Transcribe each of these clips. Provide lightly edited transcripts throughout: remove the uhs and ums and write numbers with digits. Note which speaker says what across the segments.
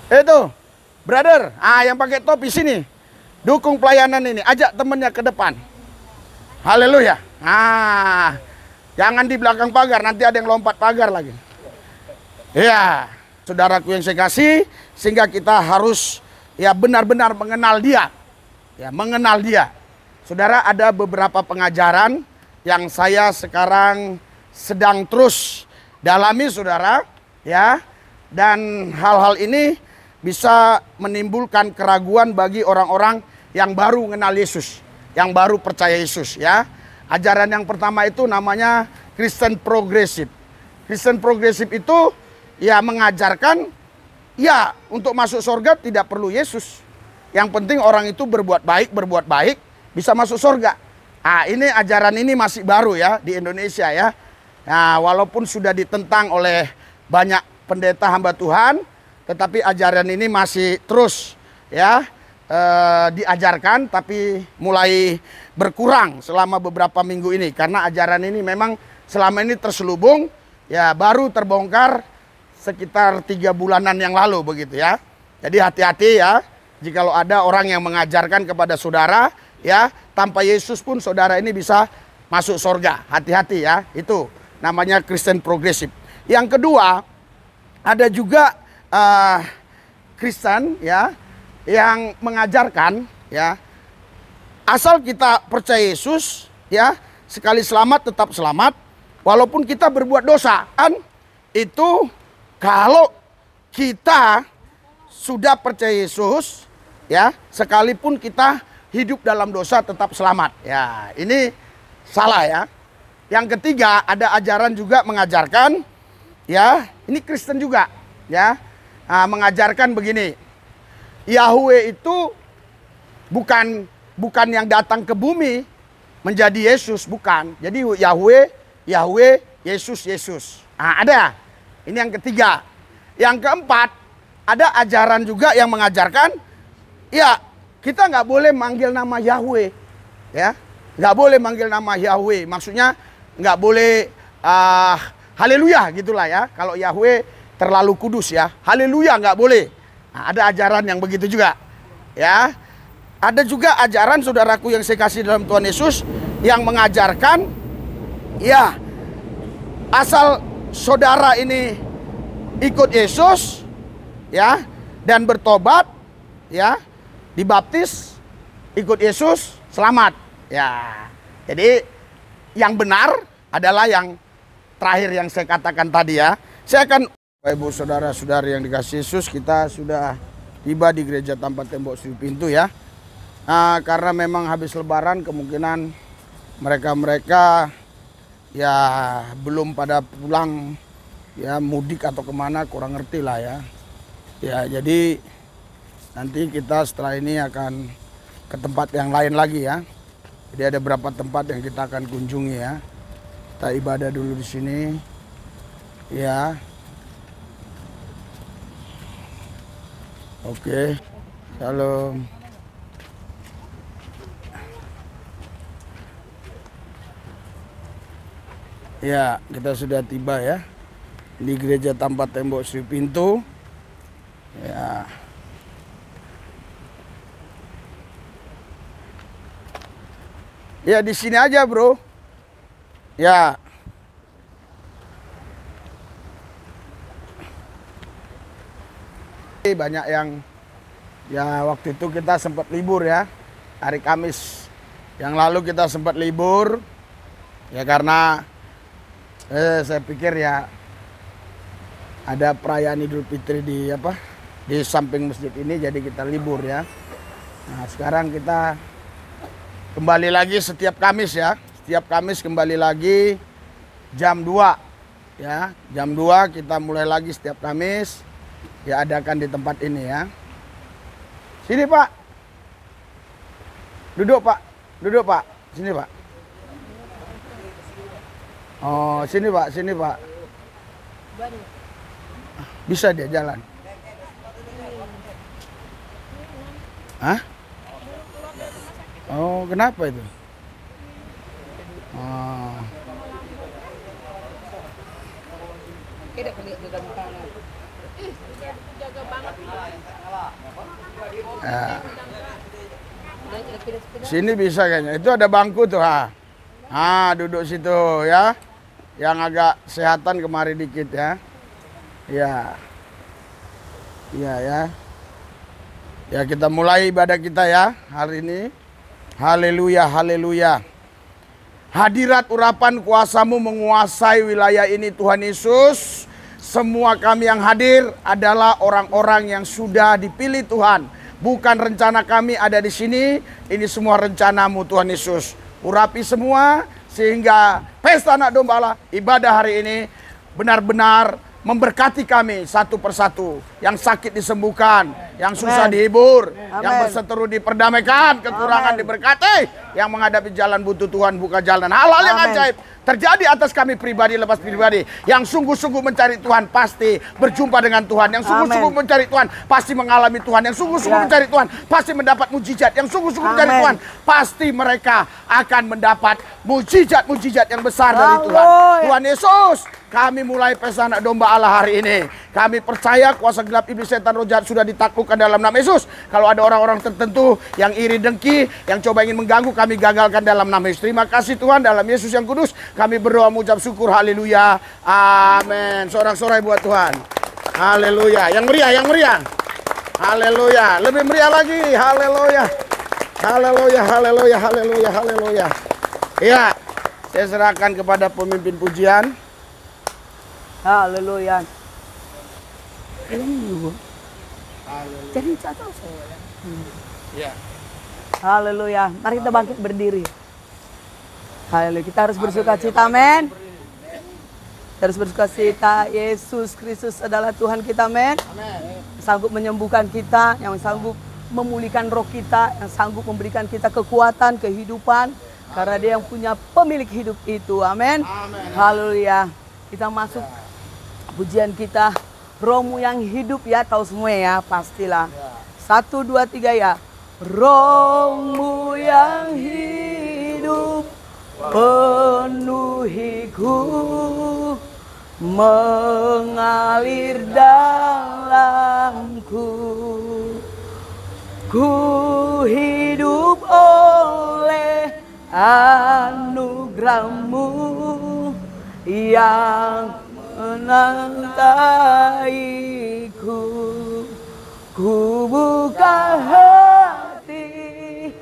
Speaker 1: Itu, brother, yang pakai topi sini. Dukung pelayanan ini, ajak temennya ke depan. Haleluya. Jangan di belakang pagar, nanti ada yang lompat pagar lagi. Ya, saudaraku yang saya kasih, sehingga kita harus ya benar-benar mengenal dia. Ya, mengenal dia. Saudara, ada beberapa pengajaran yang saya sekarang sedang terus dalami, saudara, ya. Dan hal-hal ini bisa menimbulkan keraguan bagi orang-orang yang baru mengenal Yesus, yang baru percaya Yesus, ya. Ajaran yang pertama itu namanya Kristen progresif. Kristen progresif itu ya mengajarkan ya untuk masuk surga tidak perlu Yesus. Yang penting orang itu berbuat baik bisa masuk surga. Ini ajaran ini masih baru ya di Indonesia ya. Nah, walaupun sudah ditentang oleh banyak pendeta hamba Tuhan, tetapi ajaran ini masih terus ya diajarkan, tapi mulai berkurang selama beberapa minggu ini karena ajaran ini memang selama ini terselubung ya, baru terbongkar sekitar 3 bulanan yang lalu begitu ya. Jadi hati-hati ya, jikalau ada orang yang mengajarkan kepada saudara ya, tanpa Yesus pun saudara ini bisa masuk surga. Hati-hati ya, itu namanya Kristen progresif. Yang kedua, ada juga Kristen ya yang mengajarkan ya, asal kita percaya Yesus ya, sekali selamat tetap selamat walaupun kita berbuat dosa. Kan itu kalau kita sudah percaya Yesus ya, sekalipun kita hidup dalam dosa tetap selamat. Ya, ini salah ya. Yang ketiga, ada ajaran juga mengajarkan ya, ini Kristen juga ya, mengajarkan begini. Yahweh itu bukan yang datang ke bumi menjadi Yesus, bukan. Jadi Yahweh, Yesus. Ada. Ini yang ketiga. Yang keempat, ada ajaran juga yang mengajarkan ya, kita nggak boleh manggil nama Yahweh ya, nggak boleh manggil nama Yahweh. Maksudnya nggak boleh haleluya gitulah ya. Kalau Yahweh terlalu kudus ya, haleluya nggak boleh. Ada ajaran yang begitu juga ya. Ada juga ajaran saudaraku yang saya kasih dalam Tuhan Yesus yang mengajarkan ya, asal saudara ini ikut Yesus ya dan bertobat ya, dibaptis, ikut Yesus, selamat ya. Jadi yang benar adalah yang terakhir yang saya katakan tadi ya. Saya akan, Ibu saudara-saudari yang dikasih Yesus, kita sudah tiba di gereja tanpa tembok sudut pintu ya. Karena memang habis lebaran kemungkinan mereka ya belum pada pulang ya, mudik atau kemana kurang ngerti lah ya. Ya, jadi nanti kita setelah ini akan ke tempat yang lain lagi ya. Jadi ada beberapa tempat yang kita akan kunjungi ya. Kita ibadah dulu di sini ya. Oke, shalom. Ya, kita sudah tiba ya di gereja tanpa tembok sudut pintu. Ya. Ya, di sini aja, Bro. Ya. Banyak yang ya, waktu itu kita sempat libur ya, hari Kamis yang lalu kita sempat libur ya, karena saya pikir ya ada perayaan Idul Fitri di samping masjid ini, jadi kita libur ya. Nah, sekarang kita kembali lagi setiap Kamis ya, setiap Kamis kembali lagi jam 2 ya, jam 2 kita mulai lagi setiap Kamis. Ya, adakan di tempat ini ya. Sini Pak. Duduk Pak. Duduk Pak. Sini Pak. Oh, sini Pak. Sini Pak. Bisa dia jalan. Hah? Oh, kenapa itu? Oh.
Speaker 2: Jaga banget.
Speaker 1: Ya. Sini bisa kayaknya. Itu ada bangku tuh, ha. Ah, duduk situ ya. Yang agak sehatan kemari dikit ya. Ya. Iya ya. Ya, kita mulai ibadah kita ya hari ini. Haleluya, haleluya. Hadirat urapan kuasa-Mu menguasai wilayah ini Tuhan Yesus. Semua kami yang hadir adalah orang-orang yang sudah dipilih Tuhan. Bukan rencana kami ada di sini. Ini semua rencana-Mu Tuhan Yesus. Urapi semua sehingga pesta anak domba Allah ibadah hari ini benar-benar memberkati kami satu persatu. Yang sakit disembuhkan, yang susah dihibur, yang berseteru diperdamaikan, kekurangan diberkati, yang menghadapi jalan buntu Tuhan buka jalan. Hal-hal yang ajaib terjadi atas kami pribadi lepas pribadi. Yang sungguh-sungguh mencari Tuhan pasti berjumpa dengan Tuhan. Yang sungguh-sungguh mencari Tuhan pasti mengalami Tuhan. Yang sungguh-sungguh mencari Tuhan pasti mendapat mujizat. Yang sungguh-sungguh mencari Tuhan pasti mereka akan mendapat mujizat-mujizat yang besar dari Tuhan. Tuhan Yesus, kami mulai pesta anak domba Allah hari ini. Kami percaya kuasa gelap iblis setan roh jahat sudah ditaklukkan dalam nama Yesus. Kalau ada orang-orang tertentu yang iri dengki, yang coba ingin mengganggu, kami gagalkan dalam nama Yesus. Terima kasih Tuhan, dalam Yesus yang kudus kami berdoa mengucap syukur. Haleluya. Amin. Sorak-sorai buat Tuhan. Haleluya. Yang meriah, yang meriah. Haleluya. Lebih meriah lagi. Haleluya. Haleluya, haleluya, haleluya, haleluya. Ya, saya serahkan kepada pemimpin pujian.
Speaker 2: Haleluya.
Speaker 1: Ya.
Speaker 2: Haleluya. Mari kita bangkit berdiri. Haleluya. Kita harus bersuka cita, amin. Kita harus bersuka cita. Yesus Kristus adalah Tuhan kita, amin. Sanggup menyembuhkan kita, yang sanggup memulihkan roh kita, yang sanggup memberikan kita kekuatan, kehidupan. Karena dia yang punya pemilik hidup itu, amin. Haleluya. Kita masuk pujian kita. Rohmu yang hidup ya, tahu semua ya, pastilah. 1, 2, 3 ya. Rohmu yang hidup penuhiku, mengalir dalamku. Ku hidup oleh anugerah-Mu yang menantaiku. Ku buka hati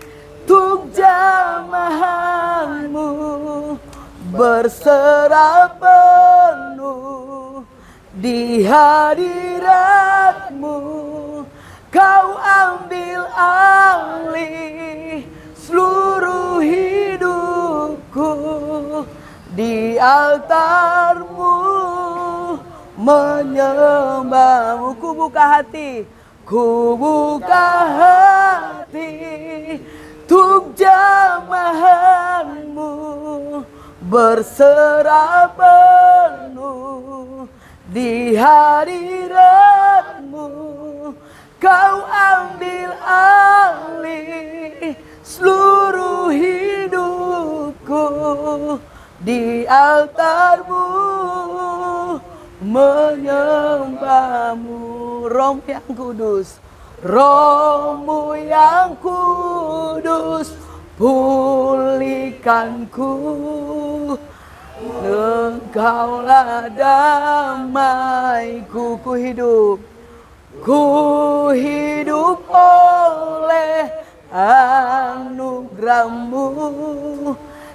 Speaker 2: untuk jamahan-Mu, berserah penuh di hadirat-Mu. Kau ambil alih seluruh hidupku di altar-Mu, menyembah-Mu. Ku buka hati, ku buka hati untuk jamahan-Mu, berserah penuh di hadirat-Mu. Kau ambil alih seluruh hidupku di altar-Mu, menyembah-Mu. Roh yang kudus, Roh-Mu yang kudus, pulihkanku. Engkaulah damaiku. Ku hidup oleh anugerah-Mu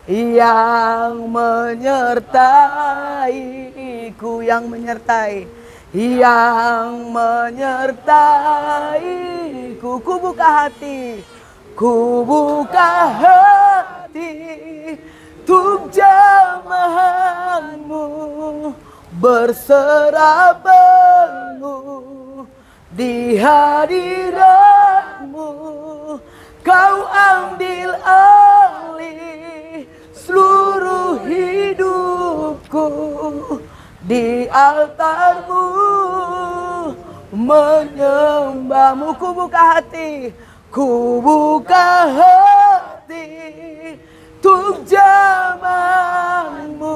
Speaker 2: yang menyertaiku, yang menyertaiku. Ku buka hati, ku buka hati untuk jamahan-Mu, berserah penuh di hadirat-Mu. Kau ambil alih seluruh hidupku di altar-Mu, menyembah-Mu. Ku buka hati, ku buka hati untuk jamahan-Mu,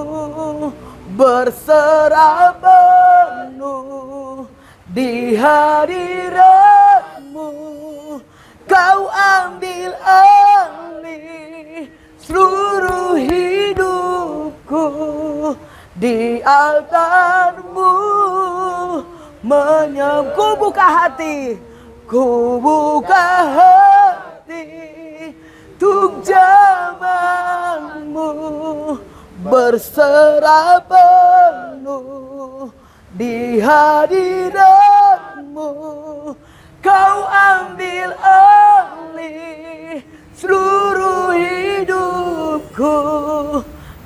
Speaker 2: berserah penuh di hadirat-Mu. alih seluruh hidupku di altar-Mu. Ku buka hati, ku buka hati untuk jaman-Mu, berserah penuh di hadirat-Mu. Kau ambil alih seluruh hidupku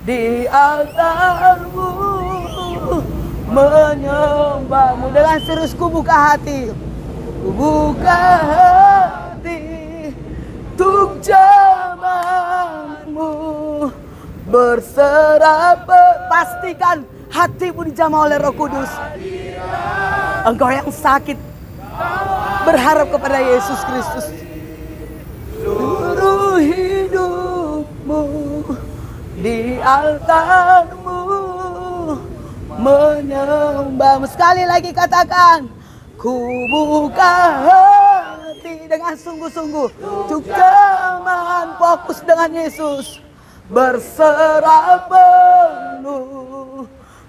Speaker 2: di altar-Mu, menyembah-Mu. Dengan serius ku buka hati, ku buka hati untuk jaman-Mu, berserah. Pastikan hatimu dijamah oleh Roh Kudus. Engkau yang sakit, berharap kepada Yesus Kristus. Seluruh hidupmu di altar-Mu, menyembah-Mu. Sekali lagi katakan, ku buka hati dengan sungguh-sungguh untuk jaman, fokus dengan Yesus, berserah penuh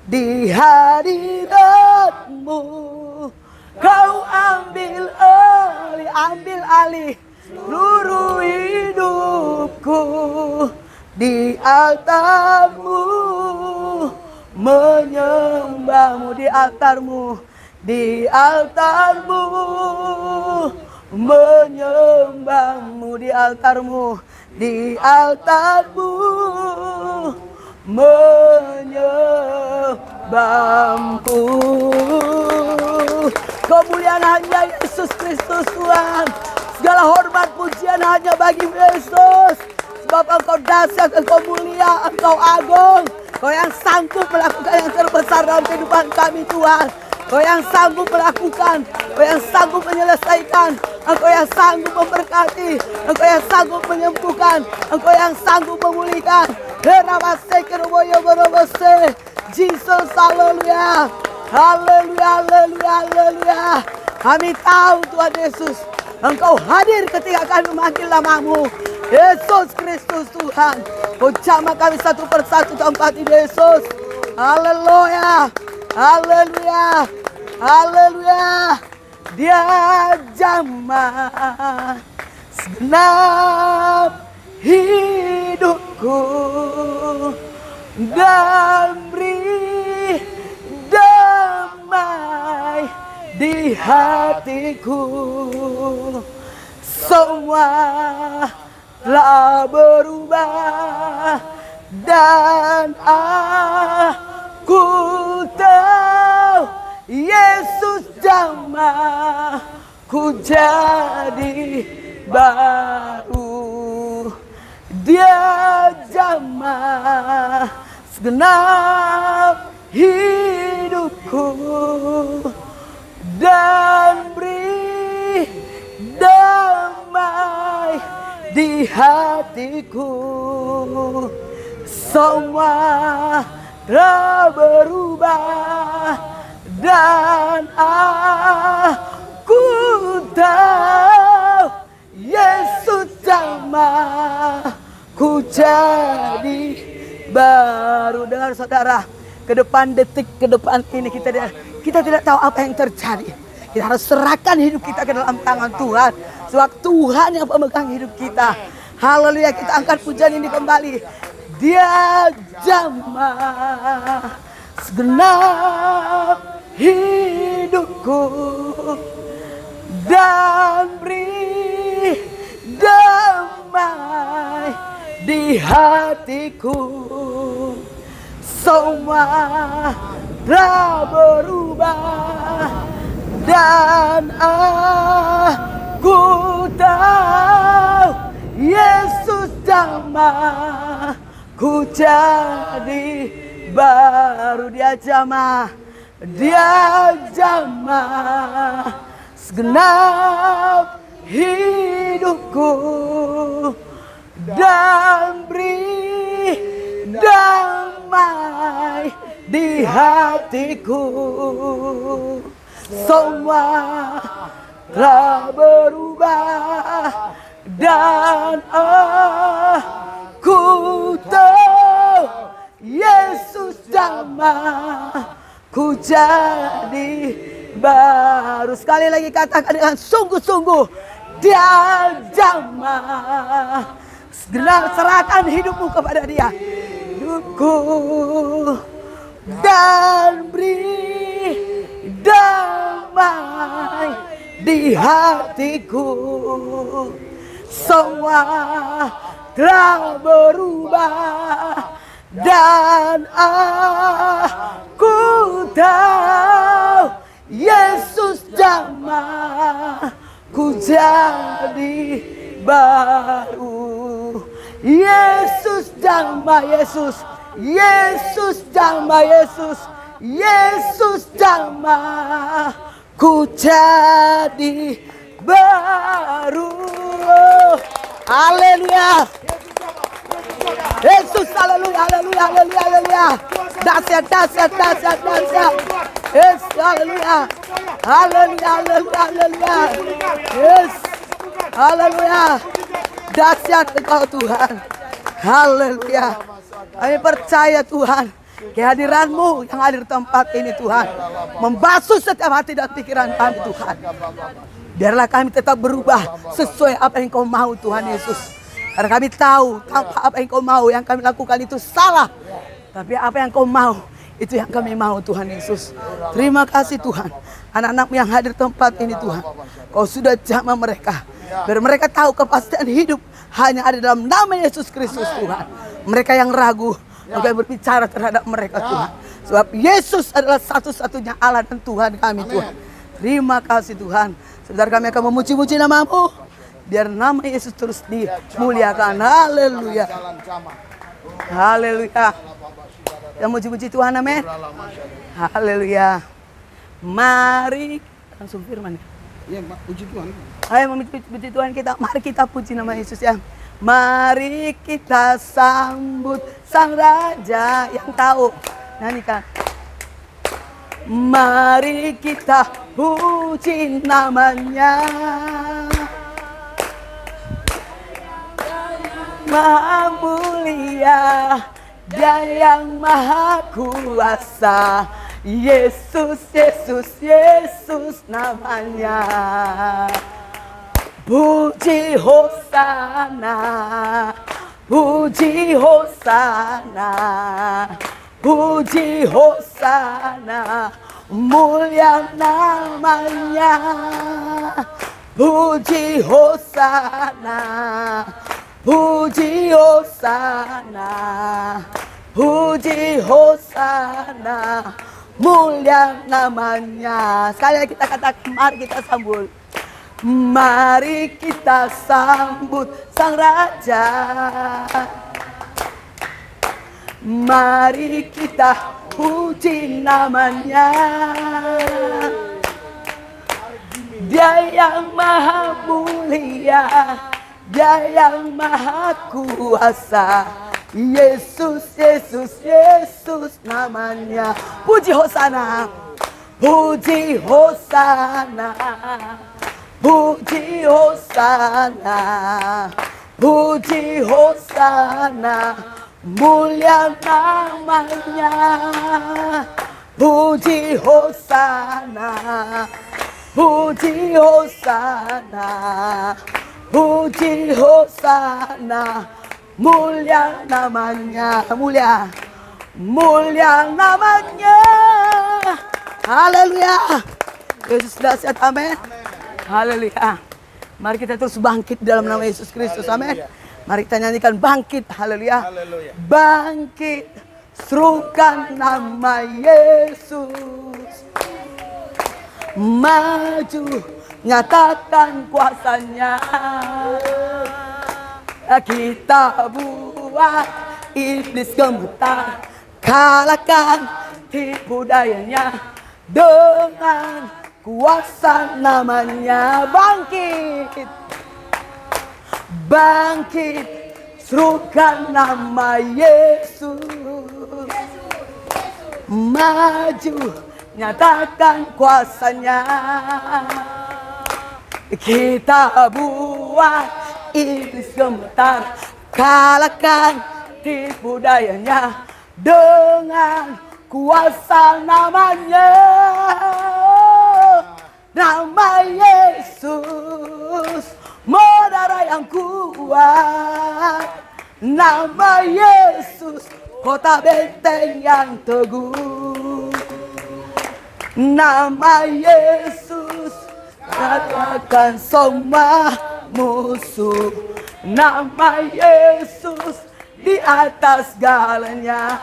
Speaker 2: di hadirat-Mu. Kau ambil alih seluruh hidupku di altar-Mu, menyembah-Mu di altar-Mu, di altar-Mu, menyembah-Mu di altar-Mu, di altar-Mu, menyembah-Mu. Kemuliaan hanya Yesus Kristus Tuhan. Segala hormat pujian hanya bagi Yesus. Sebab Engkau dahsyat, Engkau mulia, Engkau agung. Kau yang sanggup melakukan yang terbesar dalam kehidupan kami Tuhan. Kau yang sanggup melakukan, Kau yang sanggup menyelesaikan, Engkau yang sanggup memberkati, Engkau yang sanggup menyembuhkan, Engkau yang sanggup memulihkan. Jesus, haleluya. Haleluya, haleluya, haleluya. Kami tahu Tuhan Yesus, Engkau hadir ketika kami memanggil nama-Mu. Yesus Kristus Tuhan. Kau jamah kami satu persatu tempat ini Yesus. Haleluya, haleluya, haleluya. Dia jamah segenap hidupku dan beri damai di hatiku. Semua telah berubah dan aku tahu Yesus jamah ku jadi baru. Dia jamah segenap hidupku dan beri damai di hatiku. Semua telah berubah dan aku tahu Yesus jamah ku jadi baru. Dengar saudara, ke depan detik, ke depan ini kita tidak tahu apa yang terjadi. Kita harus serahkan hidup kita ke dalam tangan Tuhan. Sebab Tuhan yang pemegang hidup kita. Haleluya, kita angkat pujian ini kembali. Dia jamah segenap hidupku dan beri damai di hatiku. Semua telah berubah dan aku tahu Yesus jamah ku jadi baru. Dia jamah segenap hidupku dan beri damai di hatiku. Semua telah berubah Dan aku tahu Yesus jamaku jadi baru. Sekali lagi katakan dengan sungguh-sungguh, dia jamah. Segera serahkan hidupmu kepada dia. Hidupku dan beri damai di hatiku. Semua telah berubah dan aku tahu Yesus jamaku jadi baru. Yesus jamah, Yesus, Yesus jamah, Yesus, Yesus jamaku jadi baru. Haleluya. Yesus, haleluya, haleluya, haleluya, haleluya. Dahsyat, dahsyat, dahsyat, dahsyat. Yes, haleluya. Haleluya, haleluya, haleluya. Yes. Haleluya. Dahsyat Engkau Tuhan. Haleluya. Kami percaya Tuhan, kehadiran-Mu yang hadir di tempat ini Tuhan, membasuh setiap hati dan pikiran kami Tuhan. Biarlah kami tetap berubah sesuai apa yang Kau mau Tuhan Yesus. Karena kami tahu tanpa apa yang Kau mau, yang kami lakukan itu salah. Tapi apa yang Kau mau, itu yang kami mau Tuhan Yesus. Terima kasih Tuhan. Anak-anak-Mu yang hadir di tempat ini Tuhan, Kau sudah jamah mereka. Biar mereka tahu kepastian hidup hanya ada dalam nama Yesus Kristus Tuhan. Mereka yang ragu, Engkau berbicara terhadap mereka Tuhan. Sebab Yesus adalah satu-satunya Allah dan Tuhan kami Tuhan. Terima kasih Tuhan. Sebentar kami akan memuji-muji nama-Mu. Biar nama Yesus terus dimuliakan. Haleluya. Haleluya. Kita muji-muji Tuhan, amin. Haleluya. Mari langsung firman.
Speaker 1: Ya, puji Tuhan.
Speaker 2: Ayo memuji Tuhan kita. Mari kita puji nama Yesus ya. Mari kita sambut Sang Raja yang tahu. Nyanyikan. Mari kita puji namanya. Maha mulia, Dia yang maha kuasa. Yesus, Yesus, Yesus namanya. Puji Hosana, puji Hosana, puji Hosana, mulia namanya. Puji Hosana, puji Hosana, puji Hosana, mulia namanya. Sekali lagi kita katakan, mari kita sambut. Mari kita sambut Sang Raja. Mari kita puji namanya. Dia yang maha mulia, Dia yang maha kuasa. Yesus, Yesus, Yesus namanya. Puji Hosana, puji Hosana, puji Hosana, puji Hosana, mulia namanya. Puji Hosana, puji Hosana, puji Hosana, mulia namanya. Mulia, mulia namanya. Haleluya. Yesus dahsyat, amin. Haleluya. Mari kita terus bangkit dalam nama Yesus Kristus, amin. Mari kita nyanyikan bangkit, haleluya. Bangkit, serukan nama Yesus. Maju, nyatakan kuasanya. Kita buat iblis gemetar, kalahkan tipu dayanya dengan kuasa namanya. Bangkit, bangkit, serukan nama Yesus. Maju, nyatakan kuasanya. Kita buat iblis gemetar, kalahkan tipu dayanya dengan kuasa namanya. Nama Yesus, menara yang kuat. Nama Yesus, kota benteng yang teguh. Nama Yesus, katakan semua musuh. Nama Yesus di atas segalanya.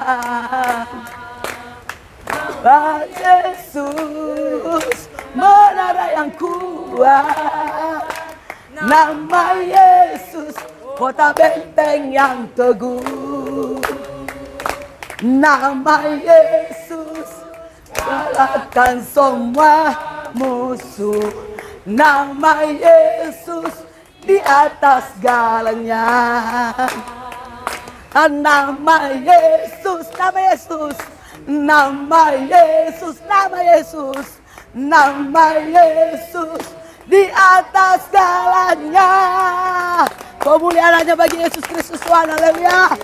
Speaker 2: Nama Yesus, menara yang kuat. Nama Yesus, kota benteng yang teguh. Nama Yesus, kalahkan semua musuh. Nama Yesus di atas segalanya. Nama Yesus, nama Yesus, nama Yesus, nama Yesus, nama Yesus di atas segalanya. Kemuliaan hanya bagi Yesus Kristus Tuhan. Haleluya.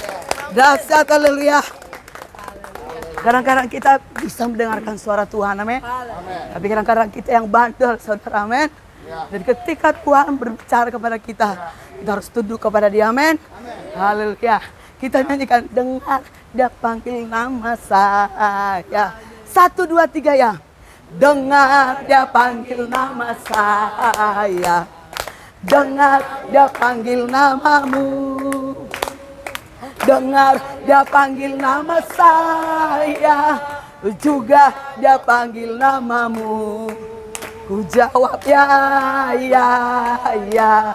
Speaker 2: Dahsyat, haleluya. Kadang-kadang kita bisa mendengarkan suara Tuhan, amin. Tapi kadang-kadang kita yang bandel, saudara, amin. Dan ketika Tuhan berbicara kepada kita, kita harus tunduk kepada Dia, amin. Haleluya. Kita nyanyikan, dengar Dia panggil nama saya. 1, 2, 3 ya. Dengar Dia panggil nama saya. Dengar Dia panggil namamu. Dengar Dia panggil nama saya. Juga Dia panggil namamu. Ku jawab ya, ya, ya.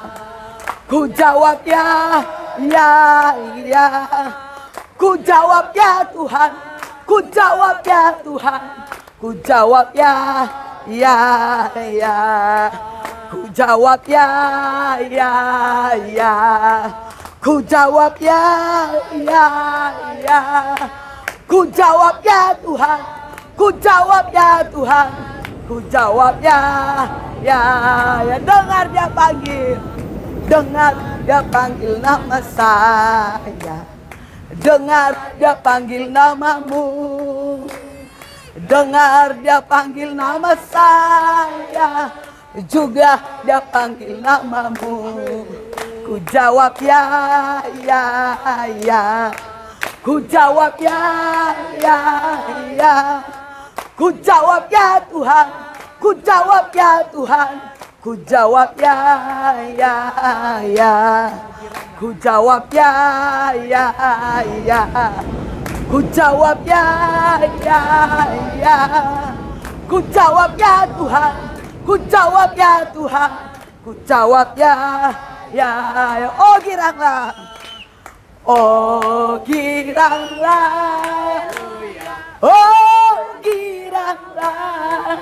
Speaker 2: Ku jawab ya, ya, ya. Ku jawab ya Tuhan. Ku jawab ya Tuhan. Ku jawab ya, ya, ya. Ku jawab ya, ya, ya. Ku jawab ya, ya, ya. Ku jawab ya Tuhan. Ku jawab ya Tuhan. Ku jawab ya, ya, ya. Dengar Dia panggil. Dengar Dia panggil nama saya. Dengar Dia panggil namamu. Dengar Dia panggil nama saya. Juga Dia panggil namamu. Ku jawab ya, ya, ya. Ku jawab ya, ya, ya. Ku jawab ya Tuhan. Ku jawab ya Tuhan. Ku jawab ya, ya, ya. Ku jawab ya, ya, ya. Ku jawab ya, ya, ya. Ku jawab ya Tuhan. Ku jawab ya Tuhan. Ku jawab ya, ya, ya. Oh giranglah. Oh giranglah. Oh giranglah.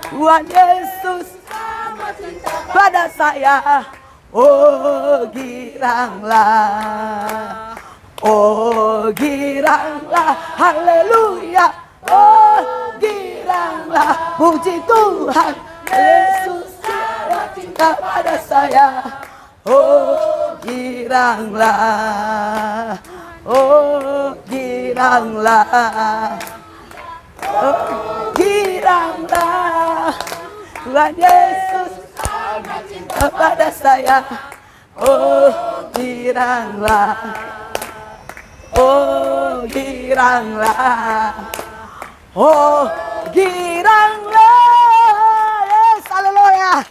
Speaker 2: Tuhan Yesus pada saya. Oh giranglah. Oh giranglah. Haleluya. Oh giranglah. Puji Tuhan Yesus cinta pada saya. Oh giranglah. Oh giranglah. Oh giranglah. Tuhan Yesus cinta pada saya. Oh giranglah. Oh giranglah. Oh giranglah. Yes, haleluya.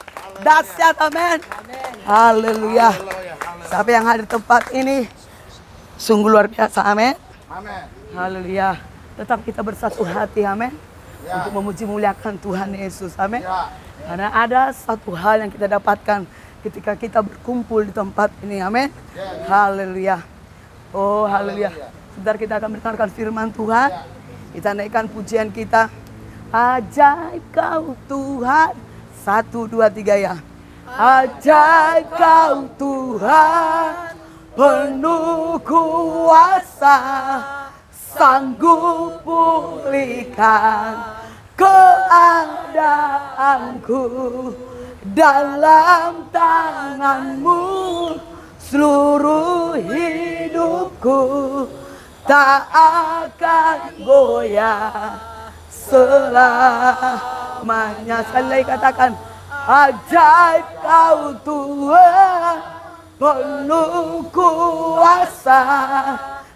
Speaker 2: Dahsyat, amin. Haleluya. Siapa yang hadir tempat ini sungguh luar biasa, amin. Haleluya. Tetap kita bersatu hati, amin. Untuk memuji muliakan Tuhan Yesus, amin. Karena ada satu hal yang kita dapatkan ketika kita berkumpul di tempat ini, amin. Haleluya. Oh haleluya. Sebentar kita akan mendengarkan firman Tuhan. Kita naikkan pujian kita. Ajaib Kau Tuhan. 1, 2, 3 ya. Ajaib Kau Tuhan, penuh kuasa, sanggup pulihkan keadaanku. Dalam tangan-Mu seluruh hidupku tak akan goyah selamanya. Sekali lagi katakan, ajaib Kau Tuhan, penuh kuasa,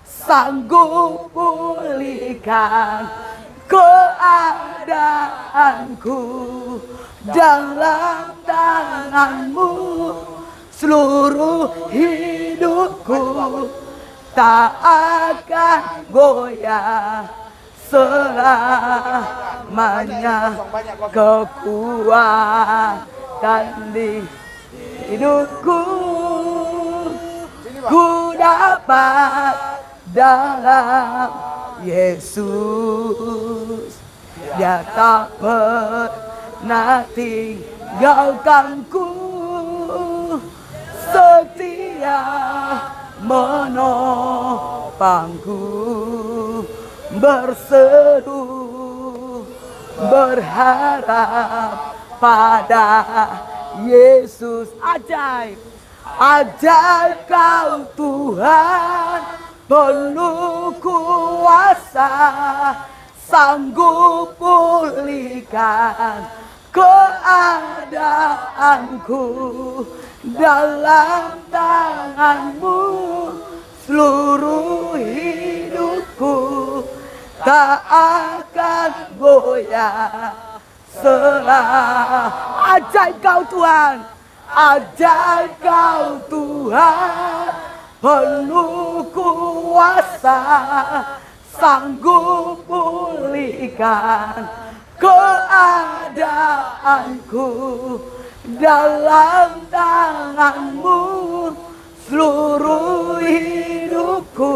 Speaker 2: sanggup pulihkan keadaanku. Dalam tangan-Mu seluruh hidupku tak akan goyah selamanya. Kekuatan di hidupku ku dapat dalam Yesus. Dia tak pernah tinggalkanku, setia menopangku, berseru berharap pada Yesus. Ajaib, ajaib Kau Tuhan, penuh kuasa, sanggup pulihkan keadaanku. Dalam tangan-Mu seluruh hidupku tak akan goyah selamanya. Ajaib Kau Tuhan, ajaib Kau Tuhan, penuh kuasa, sanggup pulihkan keadaanku. Dalam tangan-Mu seluruh hidupku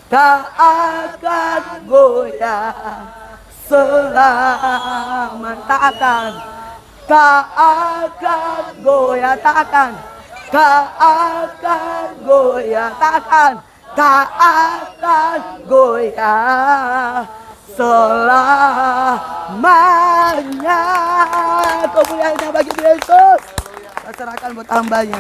Speaker 2: tak akan goyah selamanya. Tak akan goyah, tak akan goyah, tak akan goyah selamanya. Kemuliaan bagi Yesus. Kita serahkan buat hamba-Nya.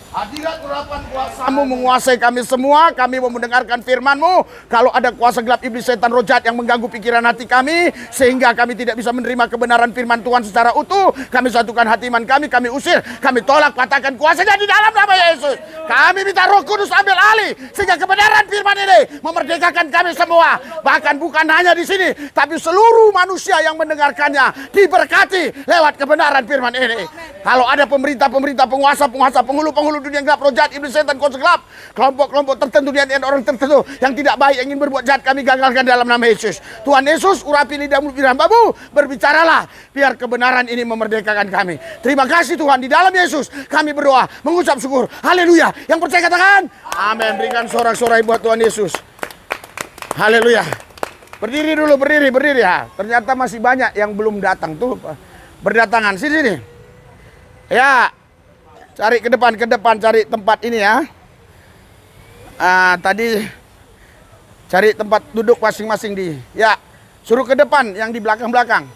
Speaker 1: Hadirat urapan kuasa-Mu menguasai kami semua. Kami mau mendengarkan firman-Mu. Kalau ada kuasa gelap iblis, setan, roh jahat yang mengganggu pikiran hati kami, sehingga kami tidak bisa menerima kebenaran firman Tuhan secara utuh, kami satukan hati iman kami usir, kami tolak, patahkan kuasanya di dalam nama Yesus. Kami minta Roh Kudus ambil alih, sehingga kebenaran firman ini memerdekakan kami semua. Bahkan bukan hanya di sini, tapi seluruh manusia yang mendengarkannya diberkati lewat kebenaran firman ini. Kalau ada pemerintah-pemerintah, penguasa-penguasa, penghulu-penghulu dunia gelap, roh jahat, iblis, setan, kuasa gelap, kelompok-kelompok tertentu dan orang tertentu yang tidak baik, yang ingin berbuat jahat, kami gagalkan dalam nama Yesus. Tuhan Yesus, urapi lidah mulut hamba-Mu, berbicaralah, biar kebenaran ini memerdekakan kami. Terima kasih Tuhan, di dalam Yesus kami berdoa, mengucap syukur. Haleluya. Yang percaya katakan amin. Berikan sorak-sorai buat Tuhan Yesus. Haleluya. Berdiri dulu, berdiri ya. Ternyata masih banyak yang belum datang tuh, berdatangan. Sini. Ya, cari ke depan, cari tempat ini ya. Tadi cari tempat duduk masing-masing di. Ya, suruh ke depan yang di belakang-belakang.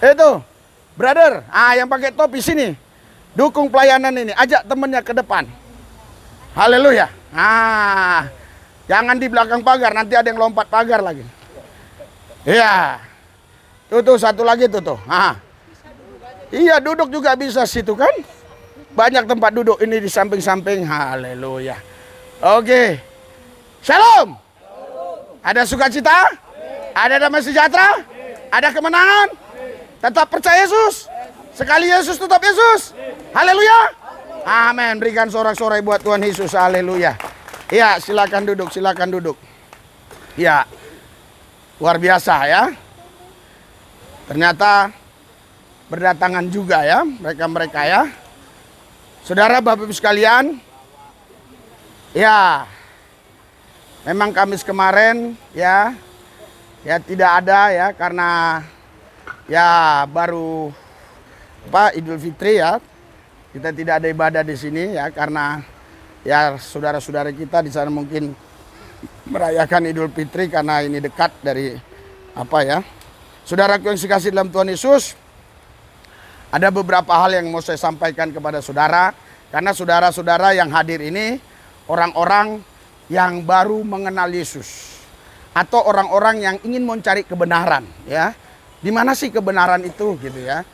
Speaker 1: Itu, brother. Yang pakai topi sini. Dukung pelayanan ini. Ajak temennya ke depan. Haleluya. Jangan di belakang pagar. Nanti ada yang lompat pagar lagi. Iya. Tuh, satu lagi tuh. Iya, duduk juga bisa situ kan. Banyak tempat duduk ini di samping-samping. Haleluya. Oke. Shalom. Ada sukacita? Ada damai sejahtera? Ada kemenangan? Tetap percaya Yesus. Sekali Yesus tetap Yesus. Haleluya. Amin. Berikan sorak-sorai buat Tuhan Yesus. Haleluya. Iya, silakan duduk. Iya. Luar biasa ya. Ternyata berdatangan juga ya mereka-mereka ya. Saudara Bapak Ibu sekalian, ya memang Kamis kemarin ya tidak ada ya karena ya baru Idul Fitri ya. Kita tidak ada ibadah di sini ya karena ya saudara-saudara kita di sana mungkin merayakan Idul Fitri karena ini dekat dari Saudaraku yang dikasihi dalam Tuhan Yesus, Ada beberapa hal yang mau saya sampaikan kepada saudara. Karena saudara-saudara yang hadir ini orang-orang yang baru mengenal Yesus. Atau orang-orang yang ingin mencari kebenaran, ya. Di mana sih kebenaran itu gitu ya.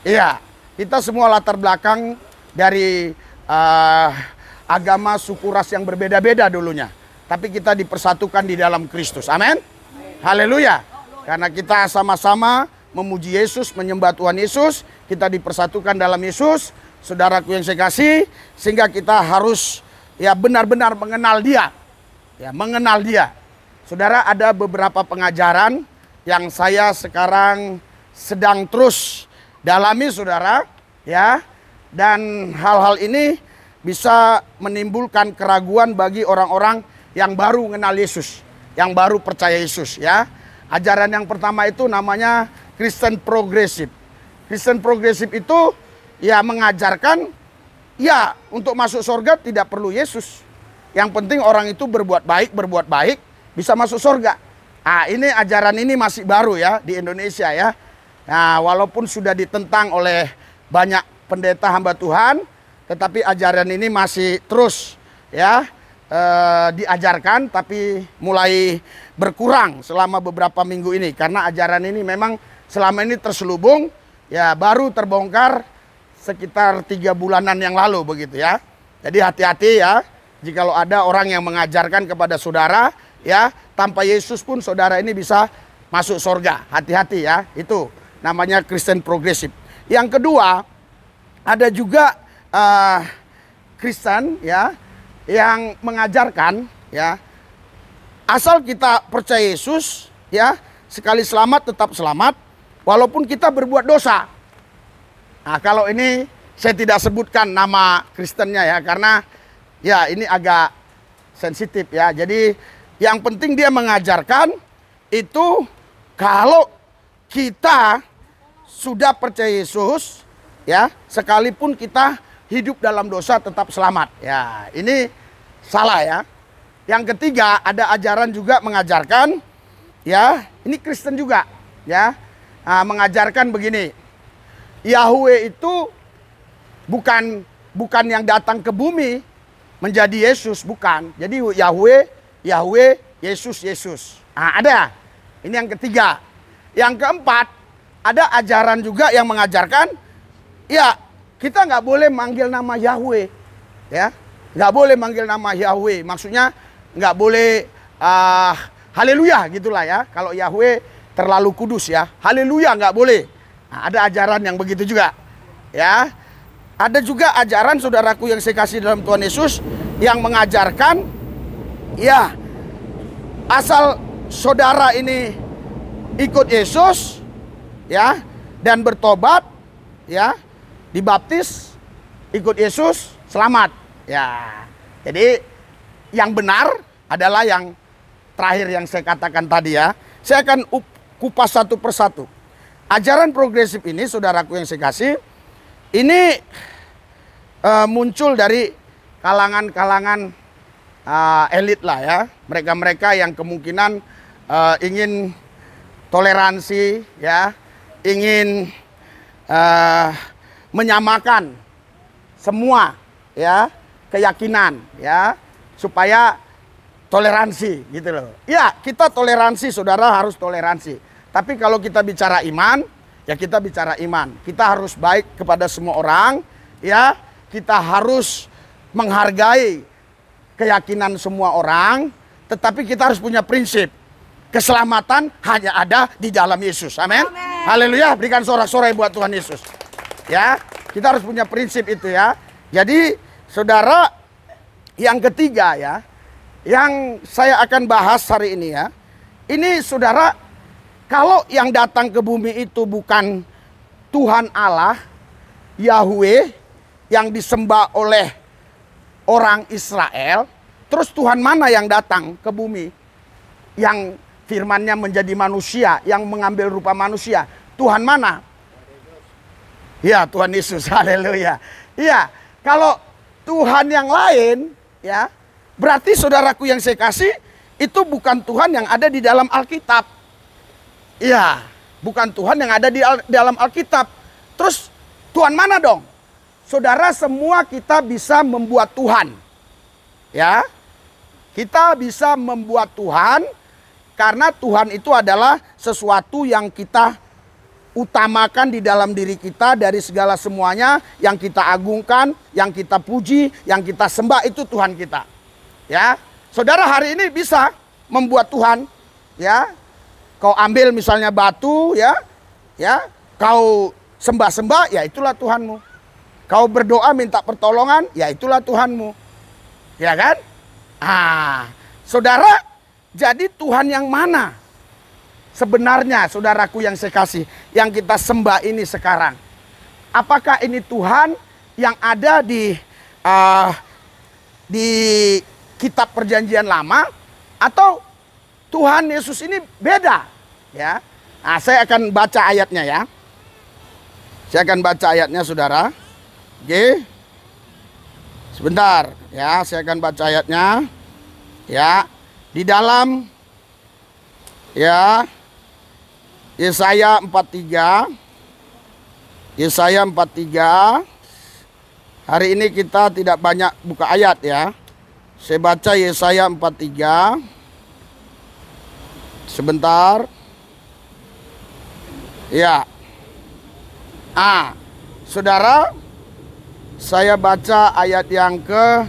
Speaker 1: Iya, kita semua latar belakang dari agama suku ras yang berbeda-beda dulunya. Tapi kita dipersatukan di dalam Kristus. Amin. Haleluya. Karena kita sama-sama memuji Yesus, menyembah Tuhan Yesus, kita dipersatukan dalam Yesus. Saudaraku yang saya kasih, sehingga kita harus ya benar-benar mengenal Dia. Ya, mengenal Dia. Saudara, ada beberapa pengajaran yang saya sekarang sedang terus dalami, saudara, ya. Dan hal-hal ini bisa menimbulkan keraguan bagi orang-orang yang baru mengenal Yesus, yang baru percaya Yesus, ya. Ajaran yang pertama itu namanya Kristen progresif. Kristen progresif itu ya mengajarkan ya untuk masuk surga tidak perlu Yesus. Yang penting orang itu berbuat baik bisa masuk surga. Nah, ini ajaran ini masih baru ya di Indonesia ya. Nah, walaupun sudah ditentang oleh banyak pendeta hamba Tuhan, tetapi ajaran ini masih terus ya diajarkan, tapi mulai berkurang selama beberapa minggu ini karena ajaran ini memang selama ini terselubung ya, baru terbongkar sekitar 3 bulanan yang lalu begitu ya. Jadi hati-hati ya, jikalau ada orang yang mengajarkan kepada saudara ya, tanpa Yesus pun saudara ini bisa masuk surga. Hati-hati ya, itu namanya Kristen progresif. Yang kedua, ada juga Kristen ya yang mengajarkan ya, asal kita percaya Yesus ya, sekali selamat tetap selamat walaupun kita berbuat dosa. Nah, kalau ini saya tidak sebutkan nama Kristennya ya, karena ya ini agak sensitif ya. Jadi yang penting dia mengajarkan itu kalau kita sudah percaya Yesus ya, sekalipun kita hidup dalam dosa tetap selamat. Ya, ini salah ya. Yang ketiga, ada ajaran juga mengajarkan ya, ini Kristen juga ya. Nah, mengajarkan begini. Yahweh itu bukan yang datang ke bumi menjadi Yesus, bukan. Jadi Yahweh, Yesus. Nah, ada. Ini yang ketiga. Yang keempat, ada ajaran juga yang mengajarkan ya, kita nggak boleh manggil nama Yahweh, ya, nggak boleh manggil nama Yahweh. Maksudnya nggak boleh haleluya gitulah ya. Kalau Yahweh terlalu kudus ya, haleluya nggak boleh. Nah, ada ajaran yang begitu juga, ya. Ada juga ajaran saudaraku yang saya kasih dalam Tuhan Yesus yang mengajarkan ya, asal saudara ini ikut Yesus ya dan bertobat ya, dibaptis, ikut Yesus, selamat. Ya. Jadi yang benar adalah yang terakhir yang saya katakan tadi ya. Saya akan kupas satu persatu. Ajaran progresif ini, saudaraku yang saya kasih, ini muncul dari kalangan-kalangan elit lah ya. Mereka-mereka yang kemungkinan ingin toleransi ya, ingin menyamakan semua ya keyakinan ya, supaya toleransi gitu loh. Ya, kita toleransi, saudara harus toleransi. Tapi kalau kita bicara iman, ya kita bicara iman. Kita harus baik kepada semua orang ya. Kita harus menghargai keyakinan semua orang, tetapi kita harus punya prinsip. Keselamatan hanya ada di dalam Yesus. Amin. Haleluya, berikan sorak-sorai buat Tuhan Yesus. Ya, kita harus punya prinsip itu ya. Jadi, saudara, yang ketiga ya, yang saya akan bahas hari ini ya. Ini saudara, kalau yang datang ke bumi itu bukan Tuhan Allah, Yahweh, yang disembah oleh orang Israel, terus Tuhan mana yang datang ke bumi? Yang firman-Nya menjadi manusia, yang mengambil rupa manusia. Tuhan mana? Ya, Tuhan Yesus. Haleluya. Iya, kalau Tuhan yang lain, ya, berarti saudaraku yang saya kasih, itu bukan Tuhan yang ada di dalam Alkitab. Iya, bukan Tuhan yang ada di dalam Alkitab. Terus Tuhan mana dong? Saudara, semua kita bisa membuat Tuhan. Ya. Kita bisa membuat Tuhan karena Tuhan itu adalah sesuatu yang kita utamakan di dalam diri kita dari segala semuanya, yang kita agungkan, yang kita puji, yang kita sembah, itu Tuhan kita. Ya. Saudara hari ini bisa membuat Tuhan, ya. Kau ambil misalnya batu, ya. Ya, kau sembah-sembah, ya itulah Tuhanmu. Kau berdoa minta pertolongan, ya itulah Tuhanmu. Ya kan? Saudara, jadi Tuhan yang mana sebenarnya, saudaraku yang saya kasih, yang kita sembah ini sekarang? Apakah ini Tuhan yang ada di kitab Perjanjian Lama, atau Tuhan Yesus ini beda? Ya, saya akan baca ayatnya ya. Saya akan baca ayatnya, saudara. Oke. Sebentar, ya, saya akan baca ayatnya. Ya, di dalam ya Yesaya 43. Yesaya 43. Hari ini kita tidak banyak buka ayat ya. Saya baca Yesaya 43. Sebentar. Ya. Saudara, saya baca ayat yang ke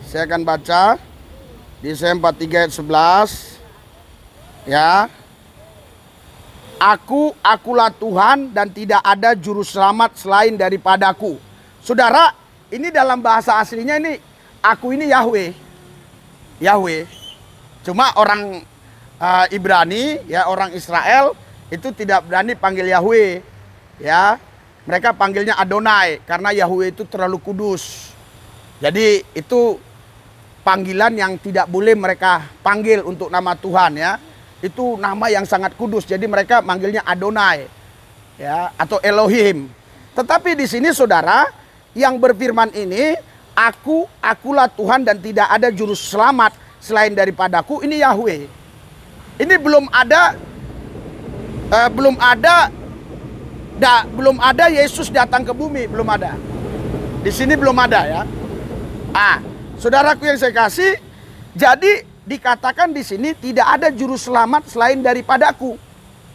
Speaker 1: saya akan baca di Yesaya 43 ayat 11. Ya. Akulah Tuhan dan tidak ada juru selamat selain daripadaku. Saudara, ini dalam bahasa aslinya ini, aku ini Yahweh. Yahweh. Cuma orang Ibrani, ya, orang Israel itu tidak berani panggil Yahweh, ya. Mereka panggilnya Adonai karena Yahweh itu terlalu kudus. Jadi itu panggilan yang tidak boleh mereka panggil untuk nama Tuhan, ya. Itu nama yang sangat kudus. Jadi mereka manggilnya Adonai, ya, atau Elohim. Tetapi di sini saudara, yang berfirman ini, akulah Tuhan dan tidak ada juru selamat selain daripadaku, ini Yahweh. Ini belum ada Yesus datang ke bumi, belum ada. Di sini belum ada, ya. Saudaraku yang saya kasih, jadi dikatakan di sini tidak ada juru selamat selain daripadaku.